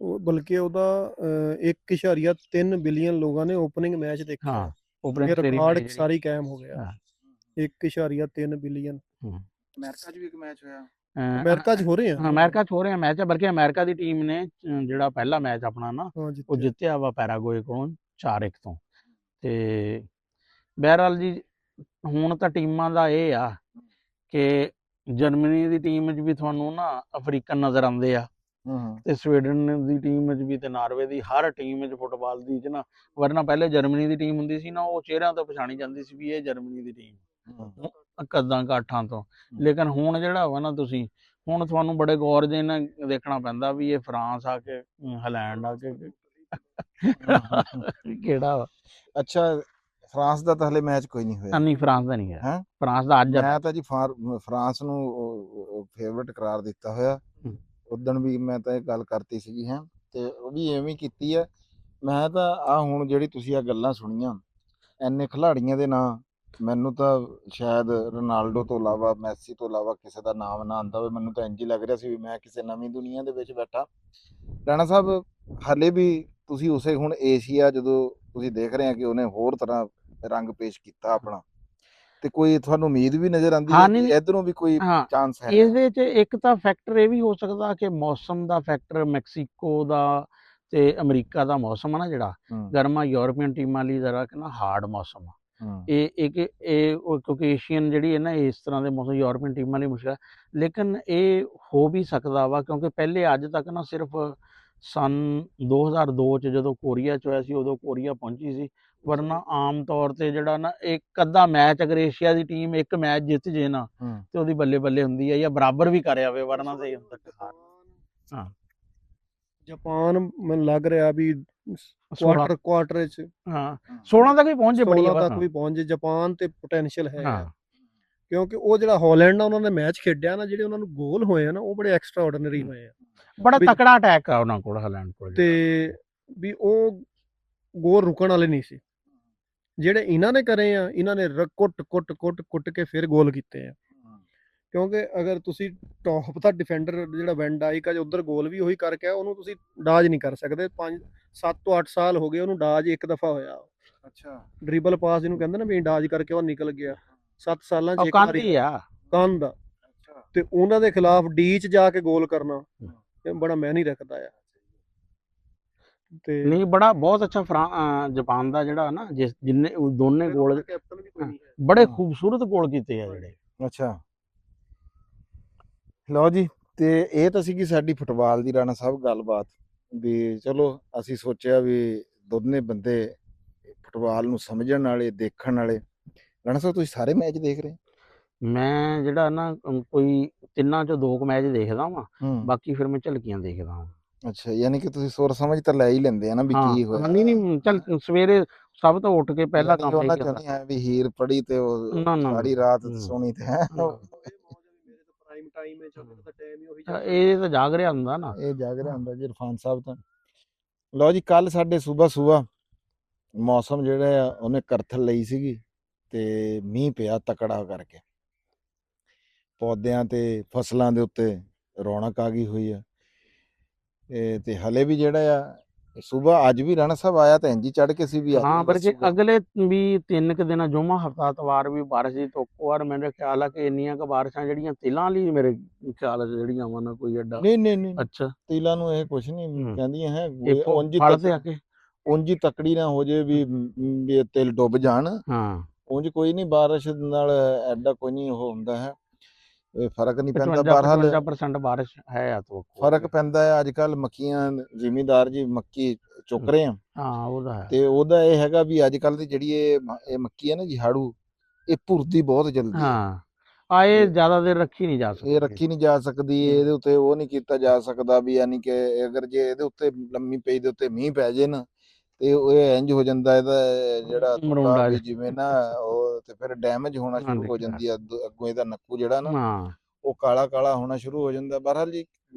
ਉਹ ਬਲਕਿ ਉਹਦਾ 1.3 ਬਿਲੀਅਨ ਲੋਕਾਂ ਨੇ ਓਪਨਿੰਗ ਮੈਚ ਦੇਖਿਆ। ਹਾਂ, ਇਹ ਰਿਕਾਰਡ ਸਾਰੀ ਕਾਇਮ ਹੋ ਗਿਆ। 1.3 ਬਿਲੀਅਨ। ਅਮਰੀਕਾ 'ਚ ਵੀ ਇੱਕ ਮੈਚ ਹੋਇਆ। ਅਮਰੀਕਾ 'ਚ ਹੋ ਰਹੇ ਆ। ਹਾਂ, ਅਮਰੀਕਾ 'ਚ ਹੋ ਰਿਹਾ ਮੈਚ, ਬਲਕਿ ਅਮਰੀਕਾ ਦੀ ਟੀਮ ਨੇ ਜਿਹੜਾ ਪਹਿਲਾ ਮੈਚ ਆਪਣਾ ਨਾ ਉਹ ਜਿੱਤਿਆ ਵਾ ਪੈਰਾਗੁਏ ਕੋਲੋਂ 4-1 ਤੋਂ। ਤੇ ਬਹਿਰਹਾਲ ਜੀ ਹੁਣ ਤਾਂ ਟੀਮਾਂ ਦਾ ਇਹ ਆ ਕਿ ਜਰਮਨੀ ਦੀ ਟੀਮ 'ਚ ਵੀ ਤੁਹਾਨੂੰ ਨਾ ਅਫਰੀਕਨ ਨਜ਼ਰ ਆਉਂਦੇ ਆ, ਤੇ ਸਵੀਡਨ ਦੀ ਟੀਮ 'ਚ ਵੀ, ਤੇ ਨਾਰਵੇ ਦੀ। ਹਰ ਟੀਮ 'ਚ ਫੁੱਟਬਾਲ ਦੀ 'ਚ ਨਾ, ਵਰਨਾ ਪਹਿਲੇ ਜਰਮਨੀ ਦੀ ਟੀਮ ਹੁੰਦੀ ਸੀ ਨਾ ਉਹ ਚਿਹਰਿਆਂ ਤੋਂ ਪਛਾਣੀ ਜਾਂਦੀ ਸੀ ਵੀ ਇਹ ਜਰਮਨੀ ਦੀ ਟੀਮ ਕੱਦਾਂ ਕਾਠਾਂ ਤੋਂ। ਲੇਕਿਨ ਹੁਣ ਜਿਹੜਾ ਵਾ ਨਾ ਤੁਸੀਂ ਹੁਣ ਤੁਹਾਨੂੰ ਬੜੇ ਗੌਰ ਦੇ ਨਾਲ ਦੇਖਣਾ ਪੈਂਦਾ ਵੀ ਇਹ ਫਰਾਂਸ ਆ ਕੇ ਹਾਲੈਂਡ ਆ ਕੇ ਕਿਹੜਾ ਵਾ। ਅੱਛਾ, ਫਰਾਂਸ ਦਾ ਤਾਂ ਹਲੇ ਮੈਚ ਕੋਈ ਨਹੀਂ ਹੋਇਆ। ਨਹੀਂ, ਫਰਾਂਸ ਦਾ ਨਹੀਂ ਹੈ। ਫਰਾਂਸ ਦਾ ਅੱਜ ਮੈਂ ਤਾਂ ਜੀ ਫਰਾਂਸ ਨੂੰ ਫੇਵਰਟ ਕਰਾਰ ਦਿੱਤਾ ਹੋਇਆ। ਉਦਣ ਵੀ ਮੈਂ ਤਾਂ ਇਹ ਗੱਲ ਕਰਤੀ ਸੀਗੀ ਹੈ, ਤੇ ਉਹ ਵੀ ਐਵੇਂ ਕੀਤੀ ਹੈ। ਮੈਂ ਤਾਂ ਆ ਹੁਣ ਜਿਹੜੀ ਤੁਸੀਂ ਆ ਗੱਲਾਂ ਸੁਣੀਆਂ, ਇੰਨੇ ਖਿਲਾੜੀਆਂ ਦੇ ਨਾਂ ਮੈਨੂੰ ਤਾਂ ਸ਼ਾਇਦ ਰੋਨਾਲਡੋ ਤੋਂ ਇਲਾਵਾ, ਮੈਸੀ ਤੋਂ ਇਲਾਵਾ ਕਿਸੇ ਦਾ ਨਾਮ ਨਾ ਆਉਂਦਾ ਹੋਵੇ। ਮੈਨੂੰ ਤਾਂ ਇੰਝ ਹੀ ਲੱਗ ਰਿਹਾ ਸੀ ਵੀ ਮੈਂ ਕਿਸੇ ਨਵੀਂ ਦੁਨੀਆ ਦੇ ਵਿੱਚ ਬੈਠਾ। ਰਾਣਾ ਸਾਹਿਬ, ਹਾਲੇ ਵੀ ਤੁਸੀਂ ਉਸੇ ਹੁਣ ਏਸ਼ੀਆ ਜਦੋਂ ਤੁਸੀਂ ਦੇਖ ਰਹੇ ਆ ਕਿ ਉਹਨੇ ਹੋਰ ਤਰ੍ਹਾਂ ਰੰਗ ਪੇਸ਼ ਕੀਤਾ ਆਪਣਾ, ਤੇ ਕੋਈ ਤੁਹਾਨੂੰ ਉਮੀਦ ਵੀ ਨਜ਼ਰ ਆਉਂਦੀ ਹਾਂ ਹੈ ਨਹੀਂ ਕਿ ਨਹੀਂ ਇਧਰੋਂ ਵੀ ਕੋਈ ਹਾਂ ਚਾਂਸ ਹੈ? ਇਹਦੇ 'ਚ ਇੱਕ ਤਾਂ ਫੈਕਟਰ ਇਹ ਵੀ ਹੋ ਸਕਦਾ ਕਿ ਮੌਸਮ ਦਾ ਫੈਕਟਰ, ਮੈਕਸੀਕੋ ਦਾ ਤੇ ਅਮਰੀਕਾ ਦਾ ਮੌਸਮ ਆ ਨਾ ਜਿਹੜਾ ਹੂੰ ਗਰਮਾ, ਯੂਰਪੀਅਨ ਟੀਮਾਂ ਲਈ ਜ਼ਰਾ ਕਿ ਨਾ ਹਾਰਡ ਮੌਸਮ ਆ। ਹੂੰ ਕਿਉਂਕਿ ਏਸ਼ੀਅਨ ਜਿਹੜੀ ਹੈ ਨਾ ਇਸ ਤਰ੍ਹਾਂ ਦੇ ਮੌਸਮ ਯੂਰਪੀਅਨ ਟੀਮਾਂ ਲਈ ਮੁਸ਼ਕਿਲ ਹੈ। ਲੇਕਿਨ ਇਹ ਹੋ ਵੀ ਸਕਦਾ ਵਾ ਕਿਉਂਕਿ ਪਹਿਲੇ ਅੱਜ ਤੱਕ ਨਾ ਸਿਰਫ ਸੰਨ 2002 ਚ ਜਦੋਂ ਕੋਰੀਆ ਚ ਹੋਇਆ ਸੀ ਉਦੋਂ ਕੋਰੀਆ ਪਹੁੰਚੀ ਸੀ, ਵਰਨਾ ਆਮ ਤੌਰ ਤੇ ਜਿਹੜਾ ਨਾ ਇੱਕ ਅੱਧਾ ਮੈਚ ਅਗਰ ਏਸ਼ੀਆ ਦੀ ਟੀਮ ਇੱਕ ਮੈਚ ਜਿੱਤ ਜੇ ਨਾ ਹੂੰ ਤੇ ਉਹਦੀ ਬੱਲੇ ਬੱਲੇ ਹੁੰਦੀ ਹੈ, ਜਾਂ ਬਰਾਬਰ ਵੀ ਕਰਿਆ ਹੋਵੇ, ਵਰਨਾ ਤੇ ਹੁਣ ਤੱਕ ਹਾਰ। ਹਾਂ ਜਾਪਾਨ ਮੈਨੂੰ ਲੱਗ ਰਿਹਾ ਵੀ 16 ਕੁਆਟਰ ਚ ਹਾਂ 16 ਤੱਕ ਵੀ ਪਹੁੰਚ ਜੇ ਬੜੀ 16 ਹੈ ਤੱਕ ਵਰਨਾ। ਵੀ ਪਹੁੰਚ ਜੇ। ਜਾਪਾਨ ਤੇ ਪੋਟੈਂਸ਼ੀਅਲ ਹੈ ਹਾਂ ਆ, ਕਿਉਂਕਿ ਉਹ ਜਿਹੜਾ ਹਾਲੈਂਡ ਨਾਲ ਉਹਨਾਂ ਨੇ ਮੈਚ ਖੇਡਿਆ ਨਾ, ਜਿਹੜੇ ਉਹਨਾਂ ਨੂੰ ਗੋਲ ਹੋਏ ਆ ਨਾ, ਉਹ ਬੜੇ ਐਕਸਟਰਾ ਆਰਡੀਨਰੀ ਹੋਏ ਆ ਬੜਾ ਵੀ। ਤਕੜਾ ਅਟੈਕ ਆ ਉਹਨਾਂ ਕੋਲ, ਹਾਲੈਂਡ ਕੋਲ ਤੇ ਜਿਹੜਾ। ਵੀ ਉਹ ਗੋਲ ਰੁਕਣ ਵਾਲੇ ਨਹੀਂ ਸੀ ਜਿਹੜੇ ਇਹਨਾਂ ਨੇ ਕਰੇ ਆ। ਇਹਨਾਂ ਨੇ ਕੁੱਟ ਕੁੱਟ ਕੁੱਟ ਕੁੱਟ ਕੇ ਫਿਰ ਗੋਲ ਕੀਤੇ ਆ, ਕਿਉਂਕਿ ਅਗਰ ਤੁਸੀਂ ਟੌਪ ਦਾ ਡਿਫੈਂਡਰ ਜਿਹੜਾ ਵੈਨ ਡਾਈਕ ਆ, ਉਧਰ ਗੋਲ ਵੀ ਉਹੀ ਕਰਕੇ ਆ, ਉਹਨੂੰ ਤੁਸੀਂ ਡਾਜ ਨਹੀਂ ਕਰ ਸਕਦੇ। 7 ਤੋਂ 8 ਸਾਲ ਹੋ ਗਏ ਉਹਨੂੰ ਡਾਜ ਇੱਕ ਦਫਾ ਹੋਇਆ। ਅੱਛਾ ਡ੍ਰਿਬਲ ਪਾਸ ਜਿਹਨੂੰ ਕਹਿੰਦੇ ਨਾ ਵੀ ਡਾਜ ਕਰਕੇ ਉਹ ਨਿਕਲ ਗਿਆ। 7 ਸਾਲਾਂ 'ਚ ਉਹ ਇੱਕ ਕੰਧ ਵਾਰੀ ਹੀ ਆ। ਕੰਧ ਆ। ਤੇ ਉਹਨਾਂ ਦੇ ਖਿਲਾਫ ਡੀ 'ਚ ਜਾ ਕੇ ਗੋਲ ਕਰਨਾ ਇਹ ਬੜਾ ਮਾਇਨੇ ਰੱਖਦਾ ਆ। ਤੇ ਨਹੀਂ ਬੜਾ ਬਹੁਤ ਅੱਛਾ ਜਾਪਾਨ ਦਾ ਜਿਹੜਾ ਨਾ ਜਿੰਨੇ ਦੋਨੇ ਗੋਲ ਕੈਪਟਨ ਵੀ ਕੋਈ ਨਹੀਂ ਹੈ। ਬੜੇ ਖੂਬਸੂਰਤ ਗੋਲ ਕੀਤੇ ਆ ਜਿਹੜੇ। ਅੱਛਾ ਲਓ ਜੀ, ਤੇ ਇਹ ਤਾਂ ਸੀਗੀ ਸਾਡੀ ਫੁੱਟਬਾਲ ਦੀ ਰਾਣਾ ਸਾਹਿਬ ਗੱਲਬਾਤ। ਵੀ ਚਲੋ ਅਸੀਂ ਸੋਚਿਆ ਵੀ ਦੋਨੇ ਬੰਦੇ ਫੁੱਟਬਾਲ ਨੂੰ ਸਮਝਣ ਵਾਲੇ, ਦੇਖਣ ਵਾਲੇ। ਰਾਣਾ ਸਾਹਿਬ ਤੁਸੀਂ ਸਾਰੇ ਮੈਚ ਦੇਖ ਰਹੇ? ਮੈਂ ਜਿਹੜਾ ਨਾ ਕੋਈ 3 ਚੋਂ 2 ਮੈਚ ਦੇਖਦਾ ਵਾਂ, ਹੂੰ ਬਾਕੀ ਫਿਰ ਮੈਂ ਝਲਕੀਆਂ ਦੇਖਦਾ ਹਾਂ। ਅੱਛਾ, ਯਾਨੀ ਕਿ ਤੁਸੀਂ ਸੁਰ ਸਮਝ ਤਾਂ ਲੈ ਹੀ ਲੈਂਦੇ ਆ ਨਾ ਵੀ ਕੀ ਹੋਇਆ। ਨਹੀਂ ਨਹੀਂ ਚੱਲ ਸਵੇਰੇ ਸਭ ਤੋਂ ਉੱਠ ਕੇ ਪਹਿਲਾ ਕੰਮ ਉਹਨਾਂ ਇਹ ਚੋਂ ਨਹੀਂ ਹੈ ਵੀ ਹੀਰ ਪੜੀ ਤੇ ਉਹ ਨਾ ਨਾ ਸਾਰੀ ਰਾਤ ਸੋਣੀ ਤੇ ਹੈ। ਇਹ ਤਾਂ ਜਾਗ ਰਿਹਾ ਹੁੰਦਾ ਨਾ, ਇਹ ਜਾਗ ਰਿਹਾ ਹੁੰਦਾ ਜੀ ਇਰਫਾਨ ਸਾਹਿਬ ਤਾਂ। ਲਓ ਜੀ, ਕੱਲ ਸਾਡੇ ਸਵੇਰ ਮੌਸਮ ਜਿਹੜਾ ਆ ਉਹਨੇ ਕਰਥਲ ਲਈ ਸੀਗੀ ਤੇ ਮੀਂਹ ਪਿਆ ਤਕੜਾ ਕਰਕੇ, ਪੌਦਿਆਂ ਤੇ ਫਸਲਾਂ ਦੇ ਉੱਤੇ ਰੌਣਕ ਆ ਗਈ ਹੋਈ ਆ। ਤੇ ਹਲੇ ਵੀ ਜਿਹੜਾ ਆ ਸਵੇਰ ਅੱਜ ਵੀ ਰਾਣਾ ਸਾਹਿਬ ਆਇਆ ਤਾਂ ਇੰਜ ਹੀ ਚੜ ਕੇ ਸੀ ਵੀ ਹਾਂ ਬਲਕਿ ਅਗਲੇ ਵੀ 3 ਕੁ ਦਿਨ ਜੁਮਾ ਹਫਤਾ ਐਤਵਾਰ ਵੀ ਬਾਰਿਸ਼ ਦੀ ਤੋਕਵਾਰ। ਮੇਰੇ ਖਿਆਲ ਆ ਕਿ ਇੰਨੀਆਂ ਕੁ ਬਾਰਿਸ਼ਾਂ ਜਿਹੜੀਆਂ ਤਿਲਾਂ ਲਈ ਮੇਰੇ ਖਿਆਲ ਜਿਹੜਾ ਵਾ ਨਾ ਕੋਈ ਐਡਾ। ਨਹੀਂ ਅੱਛਾ ਤਿਲਾਂ ਨੂੰ ਇਹ ਕੁਛ ਨਹੀਂ ਕਹਿੰਦੀਆਂ ਹੈ, ਫਲ ਤੇ ਆ ਕੇ ਉਂਝ ਤਕੜੀ ਨਾ ਹੋ ਜੇ ਵੀ ਇਹ ਤਿਲ ਡੁੱਬ ਜਾਣ। ਹਾਂ ਉਂਝ ਕੋਈ ਨਹੀਂ, ਬਾਰਿਸ਼ ਨਾਲ ਐਡਾ ਕੋਈ ਨਹੀਂ ਉਹ ਹੁੰਦਾ ਹੈ, ਫਰਕ ਨਹੀਂ ਪੈਂਦਾ। 55% ਬਾਰਿਸ਼ ਹੈ ਆ ਤੋਂ ਫਰਕ ਪੈਂਦਾ ਹੈ। ਅੱਜ ਕੱਲ ਮੱਕੀਆਂ ਜ਼ਿਮੀਂਦਾਰ ਜੀ ਮੱਕੀ ਚੁੱਕ ਰਹੇ ਆ। ਹਾਂ ਉਹਦਾ ਹੈ। ਤੇ ਉਹਦਾ ਇਹ ਹੈਗਾ ਵੀ ਅੱਜ ਕੱਲ ਦੀ ਜਿਹੜੀ ਇਹ ਮੱਕੀ ਹੈ ਨਾ ਜੀ ਹਾੜੂ, ਇਹ ਭੁਰਦੀ ਬਹੁਤ ਜਲਦੀ। ਹਾਂ ਇਹ ਜ਼ਿਆਦਾ ਦੇਰ ਰੱਖੀ ਨਹੀਂ ਜਾ ਸਕਦੀ, ਇਹ ਰੱਖੀ ਨਹੀਂ ਜਾ ਸਕਦੀ। ਇਹਦੇ ਉੱਤੇ ਉਹ ਨਹੀਂ ਕੀਤਾ ਜਾ ਸਕਦਾ ਵੀ, ਯਾਨੀ ਕਿ ਅਗਰ ਜੇ ਇਹਦੇ ਉੱਤੇ ਲੰਮੀ ਪਈ ਦੇ ਉੱਤੇ ਮੀਂਹ ਪੈ ਜੇ ਨਾ ਤੇ ਇਹ ਇੰਜ ਹੋ ਜਾਂਦਾ ਇਹਦਾ ਜਿਹੜਾ ਵੀ ਜਿਵੇਂ ਨਾ ਉਹ, ਤੇ ਫਿਰ ਡੈਮੇਜ ਹੋਣਾ ਸ਼ੁਰੂ ਹੋ ਜਾਂਦੀ ਆ ਅੱਗੋਂ। ਇਹਦਾ ਨੱਕੂ ਜਿਹੜਾ ਨਾ ਉਹ ਕਾਲਾ ਕਾਲਾ ਹੋਣਾ ਸ਼ੁਰੂ ਹੋ ਜਾਂਦਾ। ਬਹਰਹਾਲ ਜੀ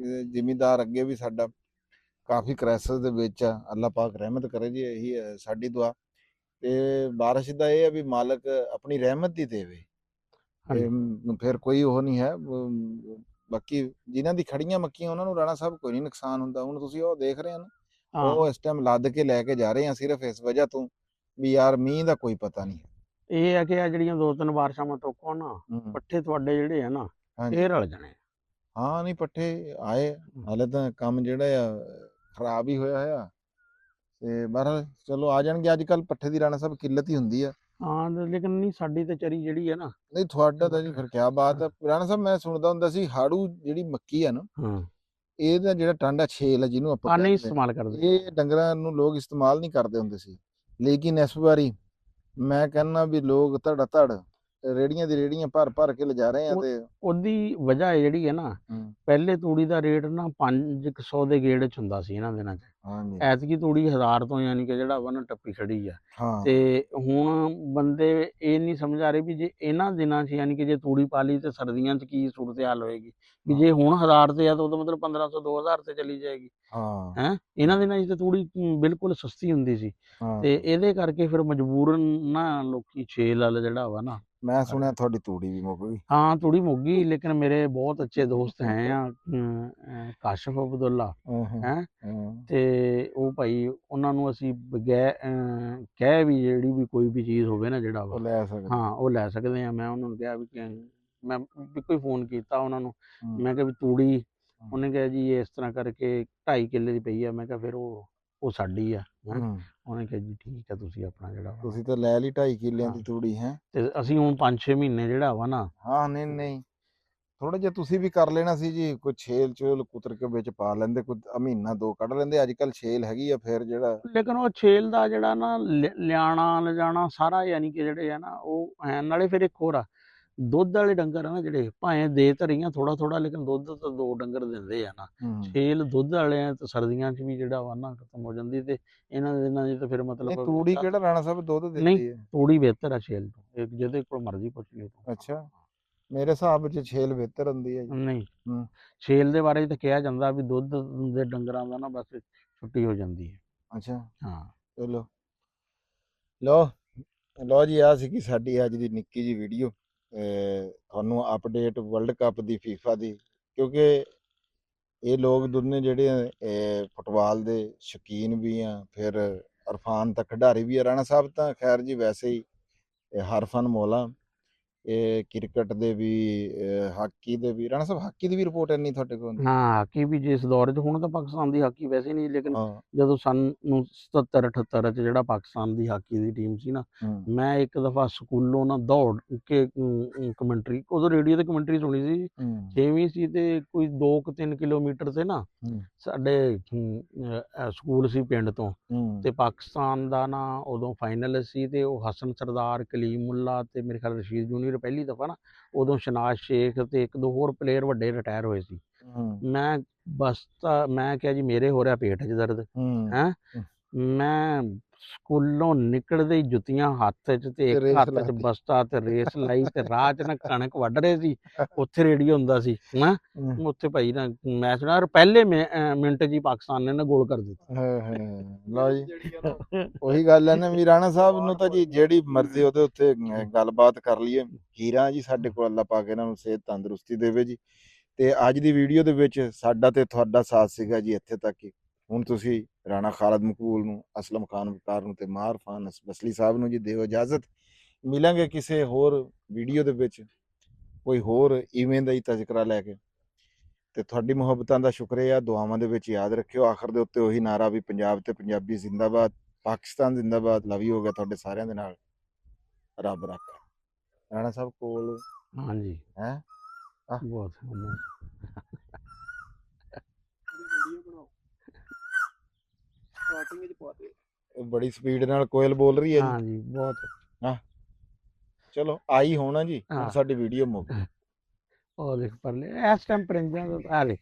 ਜ਼ਿਮੀਂਦਾਰ ਅੱਗੇ ਵੀ ਸਾਡਾ ਕਾਫੀ ਕ੍ਰਾਈਸਿਸ ਦੇ ਵਿੱਚ ਆ, ਅੱਲਾਹ ਪਾਕ ਰਹਿਮਤ ਕਰੇ ਜੀ, ਇਹੀ ਹੈ ਸਾਡੀ ਦੁਆ। ਤੇ ਬਾਰਿਸ਼ ਦਾ ਇਹ ਹੈ ਵੀ ਮਾਲਕ ਆਪਣੀ ਰਹਿਮਤ ਦੀ ਦੇਵੇ, ਫਿਰ ਕੋਈ ਉਹ ਨਹੀਂ ਹੈ। ਬਾਕੀ ਜਿਨ੍ਹਾਂ ਦੀ ਖੜੀਆਂ ਮੱਕੀਆਂ ਉਹਨਾਂ ਨੂੰ ਰਾਣਾ ਸਾਹਿਬ ਕੋਈ ਨਹੀਂ ਨੁਕਸਾਨ ਹੁੰਦਾ। ਹੁਣ ਤੁਸੀਂ ਉਹ ਦੇਖ ਰਹੇ ਹੋ ਨਾ, ਉਹ ਇਸ ਟਾਈਮ ਲੱਦ ਕੇ ਲੈ ਕੇ ਜਾ ਰਹੇ ਆ ਸਿਰਫ ਇਸ ਵਜ੍ਹਾ ਤੋਂ ਵੀ ਯਾਰ ਮੀਂਹ ਦਾ ਕੋਈ ਪਤਾ ਨਹੀਂ। ਇਹ ਹੈ ਕਿ ਆ ਜਿਹੜੀਆਂ 2-3 ਬਾਰਿਸ਼ਾਂ ਮੈਂ ਤੋਕੋ ਨਾ, ਪੱਠੇ ਤੁਹਾਡੇ ਜਿਹੜੇ ਆ ਨਾ ਇਹ ਰਲ ਜਾਣੇ। ਹਾਂ ਨਹੀਂ ਪੱਠੇ ਆਏ, ਹਾਲੇ ਤਾਂ ਕੰਮ ਜਿਹੜਾ ਆ ਖਰਾਬ ਹੀ ਹੋਇਆ। ਤੇ ਬਹਰਹਾਲ ਚਲੋ ਆ ਜਾਣਗੇ। ਅੱਜ ਕੱਲ ਪੱਠੇ ਦੀ ਰਾਣਾ ਸਾਹਿਬ ਕਿੱਲਤ ਹੀ ਹੁੰਦੀ ਆ। ਹਾਂ ਲੇਕਿਨ ਨਹੀਂ ਸਾਡੀ ਤੇ ਚਰੀ ਜਿਹੜੀ ਹੈ ਨਾ। ਨਹੀਂ ਤੁਹਾਡਾ ਤਾਂ ਜੀ ਫਿਰ ਕਿਆ ਬਾਤ ਹੈ ਰਾਣਾ ਸਾਹਿਬ। ਮੈਂ ਸੁਣਦਾ ਹੁੰਦਾ ਸੀ ਹਾੜੂ ਜਿਹੜੀ ਮੱਕੀ ਆ ਨਾ, ਇਹਦਾ ਜਿਹੜਾ ਟਾਂਡਾ ਛੇਲ ਆ ਜਿਹਨੂੰ ਆਪਾਂ ਨਹੀਂ ਇਸਤੇਮਾਲ ਕਰਦੇ, ਇਹ ਡੰਗਰਾਂ ਨੂੰ ਲੋਕ ਇਸਤੇਮਾਲ ਨਹੀਂ ਕਰਦੇ ਹੁੰਦੇ ਸੀ। ਲੇਕਿਨ ਇਸ ਵਾਰੀ ਮੈਂ ਕਹਿੰਦਾ ਵੀ ਲੋਕ ਧੜਾ ਧੜ ਰੇੜੀਆਂ ਦੀ ਰੇੜੀਆਂ ਭਰ ਕੇ ਲਿਜਾ ਰਹੇ ਆ। ਤੇ ਉਹਦੀ ਵਜ੍ਹਾ ਜਿਹੜੀ ਹੈ ਨਾ, ਪਹਿਲੇ ਤੂੜੀ ਦਾ ਰੇਟ ਨਾ 500 ਦੇ ਗੇੜ ਚ ਹੁੰਦਾ ਸੀ ਇਹਨਾਂ ਦਿਨਾਂ ਚ। ਐਤਕੀ ਤੂੜੀ 1000 ਤੋਂ ਯਾਨੀ ਕਿ ਜਿਹੜਾ ਵਾ ਨਾ ਟੱਪੀ ਖੜੀ ਆ। ਤੇ ਹੁਣ ਬੰਦੇ ਇਹ ਨਹੀਂ ਸਮਝ ਆ ਰਹੇ ਵੀ ਜੇ ਇਹਨਾਂ ਦਿਨਾਂ 'ਚ ਯਾਨੀ ਕਿ ਜੇ ਤੂੜੀ ਪਾ ਲਈ ਤੇ ਸਰਦੀਆਂ 'ਚ ਕੀ ਸੂਰਤ ਹਾਲ ਹੋਏਗੀ। ਵੀ ਜੇ ਹੁਣ 1000 ਤੇ ਆ ਤਾਂ ਉਹਦਾ ਮਤਲਬ 1500 2000 ਤੇ ਚਲੀ ਜਾਏਗੀ। ਹੈਂ ਇਹਨਾਂ ਦਿਨਾਂ 'ਚ ਤਾਂ ਤੂੜੀ ਬਿਲਕੁਲ ਸਸਤੀ ਹੁੰਦੀ ਸੀ। ਤੇ ਇਹਦੇ ਕਰਕੇ ਫਿਰ ਮਜਬੂਰਨ ਨਾ ਲੋਕੀ ਛੇਲ ਵਾਲਾ ਜਿਹੜਾ ਵਾ ਨਾ ਮੈਂ ਸੁਣਿਆ ਤੁਹਾਡੀ ਤੂੜੀ ਵੀ ਮੁੱਕ ਗਈ। हाँ थोड़ी मुग्गी, लेकिन मेरे बहुत अच्छे दोस्त हैं ਕਾਸ਼ਫ ਅਬਦੁੱਲਾ ਹਾਂ ਹਾਂ ਹੈ ਹਾਂ ਤੇ ਉਹ ਭਾਈ ਉਹਨਾਂ ਨੂੰ ਅਸੀਂ ਕਹਿ ਵੀ ਜਿਹੜੀ ਵੀ ਕੋਈ ਵੀ ਚੀਜ਼ ਹੋਵੇ ਨਾ ਜਿਹੜਾ ਉਹ ਵਾ ਲੈ ਸਕਦੇ। ਹਾਂ ਉਹ ਲੈ ਸਕਦੇ ਆ। ਮੈਂ ਉਹਨਾਂ ਨੂੰ ਕਿਹਾ ਵੀ ਮੈਂ ਵੀ ਕੋਈ ਫੋਨ ਕੀਤਾ ਉਹਨਾਂ ਨੂੰ, ਹੂੰ, ਮੈਂ ਕਿਹਾ ਵੀ ਤੂੜੀ, ਉਹਨੇ ਕਿਹਾ ਜੀ ਇਸ ਤਰ੍ਹਾਂ ਕਰਕੇ 2.5 ਕਿੱਲੇ ਦੀ ਪਈ ਆ। ਮੈਂ ਕਿਹਾ ਫਿਰ ਉਹ ਸਾਡੀ ਆ ਹੈਂ। ਹੂੰ। ਉਹਨੇ ਕਿਹਾ ਜੀ ਠੀਕ ਆ, ਤੁਸੀਂ ਆਪਣਾ ਜਿਹੜਾ ਵਾ ਤੁਸੀਂ ਤਾਂ ਲੈ ਲਈ 2.5 ਕਿੱਲਿਆਂ ਹਾਂ ਦੀ ਤੂੜੀ ਹੈ। ਤੇ ਅਸੀਂ ਹੁਣ 5-6 ਮਹੀਨੇ ਜਿਹੜਾ ਵਾ ਨਾ ਹਾਂ ਨਹੀਂ ਨਹੀਂ, ਥੋੜਾ ਜਿਹਾ ਤੁਸੀਂ ਵੀ ਕਰ ਲੈਣਾ ਸੀ ਜੀ, ਕੋਈ ਛੇਲ ਚੋਲ ਕੁਤਰ ਕੇ ਵਿੱਚ ਪਾ ਲੈਂਦੇ, ਕੋਈ ਮਹੀਨਾ 2 ਕੱਢ ਲੈਂਦੇ। ਅੱਜ ਕੱਲ ਛੇਲ ਹੈਗੀ ਆ ਫਿਰ ਜਿਹੜਾ। ਲੇਕਿਨ ਉਹ ਛੇਲ ਦਾ ਜਿਹੜਾ ਨਾ ਲਿਆਣਾ ਲਿਜਾਣਾ ਸਾਰਾ, ਯਾਨੀ ਕਿ ਜਿਹੜੇ ਆ ਨਾ ਉਹ ਐ। ਨਾਲੇ ਫਿਰ ਇੱਕ ਹੋਰ ਆ, ਦੁੱਧ ਵਾਲੇ ਡੰਗਰ ਆ ਨਾ ਜਿਹੜੇ, ਭਾਵੇਂ ਦੇ ਤਾਂ ਰਹੀਆਂ ਥੋੜਾ ਥੋੜਾ, ਲੇਕਿਨ ਦੁੱਧ ਤਾਂ 2 ਡੰਗਰ ਦਿੰਦੇ ਆ ਨਾ। ਹੂੰ। ਛੇਲ ਦੁੱਧ ਵਾਲੇ ਆ ਤੇ ਸਰਦੀਆਂ 'ਚ ਵੀ ਜਿਹੜਾ ਵਾ ਨਾ ਖਤਮ ਹੋ ਜਾਂਦੀ, ਤੇ ਇਹਨਾਂ ਦੇ ਦਿਨਾਂ 'ਚ ਤਾਂ ਫਿਰ ਨਹੀਂ ਮਤਲਬ ਤੂੜੀ ਕਿਹੜਾ ਰਾਣਾ ਸਾਹਿਬ ਦੁੱਧ ਨਹੀਂ, ਦਿੰਦੀ ਹੈ? ਤੂੜੀ ਬਿਹਤਰ ਆ ਛੇਲ ਤੋਂ, ਜਿਹਦੇ ਕੋਲ ਮਰਜ਼ੀ ਪੁੱਛ ਲਈ ਤੂੰ। ਅੱਛਾ, ਮੇਰੇ ਹਿਸਾਬ ਵਿੱਚ ਛੇਲ ਬਿਹਤਰ ਹੁੰਦੀ ਹੈ ਜੀ। ਨਹੀਂ, ਹੂੰ। ਛੇਲ ਦੇ ਬਾਰੇ ਤਾਂ ਕਿਹਾ ਜਾਂਦਾ ਵੀ ਦੁੱਧ ਦੇ ਡੰਗਰਾਂ ਦਾ ਨਾ ਬਸ ਛੁੱਟੀ ਹੋ ਜਾਂਦੀ ਹੈ। ਅੱਛਾ ਹਾਂ ਚਲੋ, ਲਓ ਲਓ ਜੀ, ਆ ਸੀਗੀ ਸਾਡੀ ਅੱਜ ਦੀ ਨਿੱਕੀ ਜੀ ਵੀਡੀਓ, ਤੁਹਾਨੂੰ ਅਪਡੇਟ ਵਰਲਡ ਕੱਪ ਦੀ ਫੀਫਾ ਦੀ, ਕਿਉਂਕਿ ਇਹ ਲੋਕ ਦੋਨੇ ਜਿਹੜੇ ਫੁੱਟਬਾਲ ਦੇ ਸ਼ੌਕੀਨ ਵੀ ਆ, ਫਿਰ ਇਰਫਾਨ ਤਾਂ ਖਿਡਾਰੀ ਵੀ ਆ। ਰਾਣਾ ਸਾਹਿਬ ਤਾਂ ਖੈਰ ਜੀ ਵੈਸੇ ਹੀ ਹਰਫਨ ਮੌਲਾ, ਇਹ ਕ੍ਰਿਕਟ ਦੇ ਵੀ, ਹਾਕੀ ਦੇ ਵੀ। ਰਾਣਾ ਸਾਹਿਬ ਹਾਕੀ ਦੀ ਵੀ ਰਿਪੋਰਟ ਇੰਨੀ ਤੁਹਾਡੇ ਕੋਲ ਹੁੰਦੀ? ਹਾਂ ਹਾਕੀ ਵੀ ਜਿਸ ਦੌਰ 'ਚ, ਹੁਣ ਤਾਂ ਪਾਕਿਸਤਾਨ ਦੀ ਹਾਕੀ ਵੈਸੇ ਨਹੀਂ, ਲੇਕਿਨ ਹਾਂ। ਜਦੋਂ ਸਨ ਨੂੰ 77-78 'ਚ ਜਿਹੜਾ ਪਾਕਿਸਤਾਨ ਦੀ ਹਾਕੀ ਦੀ ਟੀਮ ਸੀ ਨਾ, ਹੂੰ ਮੈਂ ਇੱਕ ਦਫਾ ਸਕੂਲੋਂ ਨਾ ਦੌੜ ਕੇ ਕਮੈਂਟਰੀ, ਉਦੋਂ ਰੇਡੀਓ ਤੇ ਕਮੈਂਟਰੀ ਸੁਣੀ ਸੀ। ਹੂੰ 6ਵੀਂ ਸੀ ਤੇ ਕੋਈ 2-3 ਕਿਲੋਮੀਟਰ ਤੇ ਨਾ ਹੂੰ ਸਾਡੇ ਸਕੂਲ ਸੀ ਪਿੰਡ ਤੋਂ, ਹੂੰ ਤੇ ਪਾਕਿਸਤਾਨ ਦਾ ਨਾ ਉਦੋਂ ਫਾਈਨਲ ਸੀ, ਤੇ ਉਹ ਹਸਨ ਸਰਦਾਰ, ਕਲੀਮੁੱਲਾ ਤੇ ਮੇਰੇ ਖਿਆਲ ਰਸ਼ੀਦ ਜੂਨੀਅਰ ਪਹਿਲੀ ਦਫਾ ਨਾ, ਉਦੋਂ ਸ਼ਨਾਜ਼ ਸ਼ੇਖ ਤੇ 1-2 ਹੋਰ ਪਲੇਅਰ ਵੱਡੇ ਰਿਟਾਇਰ ਹੋਏ ਸੀ। ਹੂੰ ਮੈਂ ਬਸ ਤਾਂ ਮੈਂ ਕਿਹਾ ਜੀ ਮੇਰੇ ਹੋ ਰਿਹਾ ਪੇਟ 'ਚ ਦਰਦ ਹੂੰ ਹੈਂ। ਮੈਂ ਸਕੂਲੋਂ ਨਿਕਲਦੇ ਹੀ ਜੁੱਤੀਆਂ ਹੱਥ 'ਚ ਤੇ ਇੱਕ ਰੇਸ ਹੱਥ 'ਚ ਲਾਤੀ। ਬਸਤਾ ਤੇ ਰੇਸ ਲਾਈ, ਤੇ ਰਾਹ 'ਚ ਨਾ ਕਣਕ ਵੱਢ ਰਹੇ ਸੀ, ਉੱਥੇ ਰੇਡੀਓ ਹੁੰਦਾ ਸੀ ਹੈਂ। ਹੂੰ। ਉੱਥੇ ਭਾਈ ਨਾ ਮੈਚ ਨਾ ਪਹਿਲੇ ਮਿੰਟ 'ਚ ਹੀ ਪਾਕਿਸਤਾਨ ਨੇ ਨਾ ਗੋਲ ਕਰ ਦਿੱਤਾ। ਹਾਂ ਹਾਂ, ਲਓ ਜੀ, ਉਹੀ ਗੱਲ ਹੈ ਨਾ ਵੀ ਰਾਣਾ ਸਾਹਿਬ ਨੂੰ ਤਾਂ ਜੀ ਜਿਹੜੀ ਮਰਜ਼ੀ ਉਹਦੇ ਉੱਤੇ ਗੱਲਬਾਤ ਕਰ ਲਈਏ। ਹੀਰਾ ਜੀ ਸਾਡੇ ਕੋਲ, ਅੱਲਾ ਪਾ ਕੇ ਇਹਨਾਂ ਨੂੰ ਸਿਹਤ ਤੰਦਰੁਸਤੀ ਦੇਵੇ ਜੀ। ਤੇ ਅੱਜ ਦੀ ਵੀਡੀਓ ਦੇ ਵਿੱਚ ਸਾਡਾ ਤੇ ਤੁਹਾਡਾ ਸਾਥ ਸੀਗਾ ਜੀ ਇੱਥੇ ਤੱਕ ਹੀ। ਹੁਣ ਤੁਸੀਂ ਰਾਣਾ ਖਾਲਦ ਮਕਬੂਲ ਨੂੰ, ਅਸਲਮ ਖਾਨ ਮੁਖਤਾਰ ਨੂੰ ਤੇ ਮਾਹਰ ਖਾਨ ਬਸਲੀ ਸਾਹਿਬ ਨੂੰ ਜੀ ਦਿਓ ਇਜਾਜ਼ਤ। ਮਿਲਾਂਗੇ ਕਿਸੇ ਹੋਰ ਵੀਡੀਓ ਦੇ ਵਿੱਚ, ਕੋਈ ਹੋਰ ਇਵੇਂ ਦਾ ਹੀ ਤਜ਼ਕਰਾ ਲੈ ਕੇ। ਤੇ ਤੁਹਾਡੀ ਮੁਹੱਬਤਾਂ ਦਾ ਸ਼ੁਕਰੀਆ, ਦੁਆਵਾਂ ਦੇ ਵਿੱਚ ਯਾਦ ਰੱਖਿਓ। ਆਖਰ ਦੇ ਉੱਤੇ ਉਹੀ ਨਾਰਾ ਵੀ ਪੰਜਾਬ ਤੇ ਪੰਜਾਬੀ ਜ਼ਿੰਦਾਬਾਦ, ਪਾਕਿਸਤਾਨ ਜ਼ਿੰਦਾਬਾਦ। ਲਵ ਯੂ ਹੋ ਗਿਆ ਤੁਹਾਡੇ ਸਾਰਿਆਂ ਦੇ ਨਾਲ, ਰੱਬ ਰੱਖਾ। ਰਾਣਾ ਸਾਹਿਬ ਕੋਲ ਹਾਂਜੀ ਹੈ ਬਹੁਤ ਬੜੀ ਸਪੀਡ ਨਾਲ ਕੋਇਲ ਬੋਲ ਰਹੀ ਹੈ ਜੀ। ਹਾਂਜੀ ਬਹੁਤ। ਚਲੋ ਆਈ ਹੋਣਾ ਜੀ, ਹੁਣ ਹਾਂ ਸਾਡੀ ਵੀਡੀਓ ਮੁੱਕ ਗਈ। ਉਹ ਲਿਖ ਪਰ ਲੈ ਇਸ ਟਾਈਮ ਪਰਿੰਜਾਂ ਦਾ ਆ ਲੈ।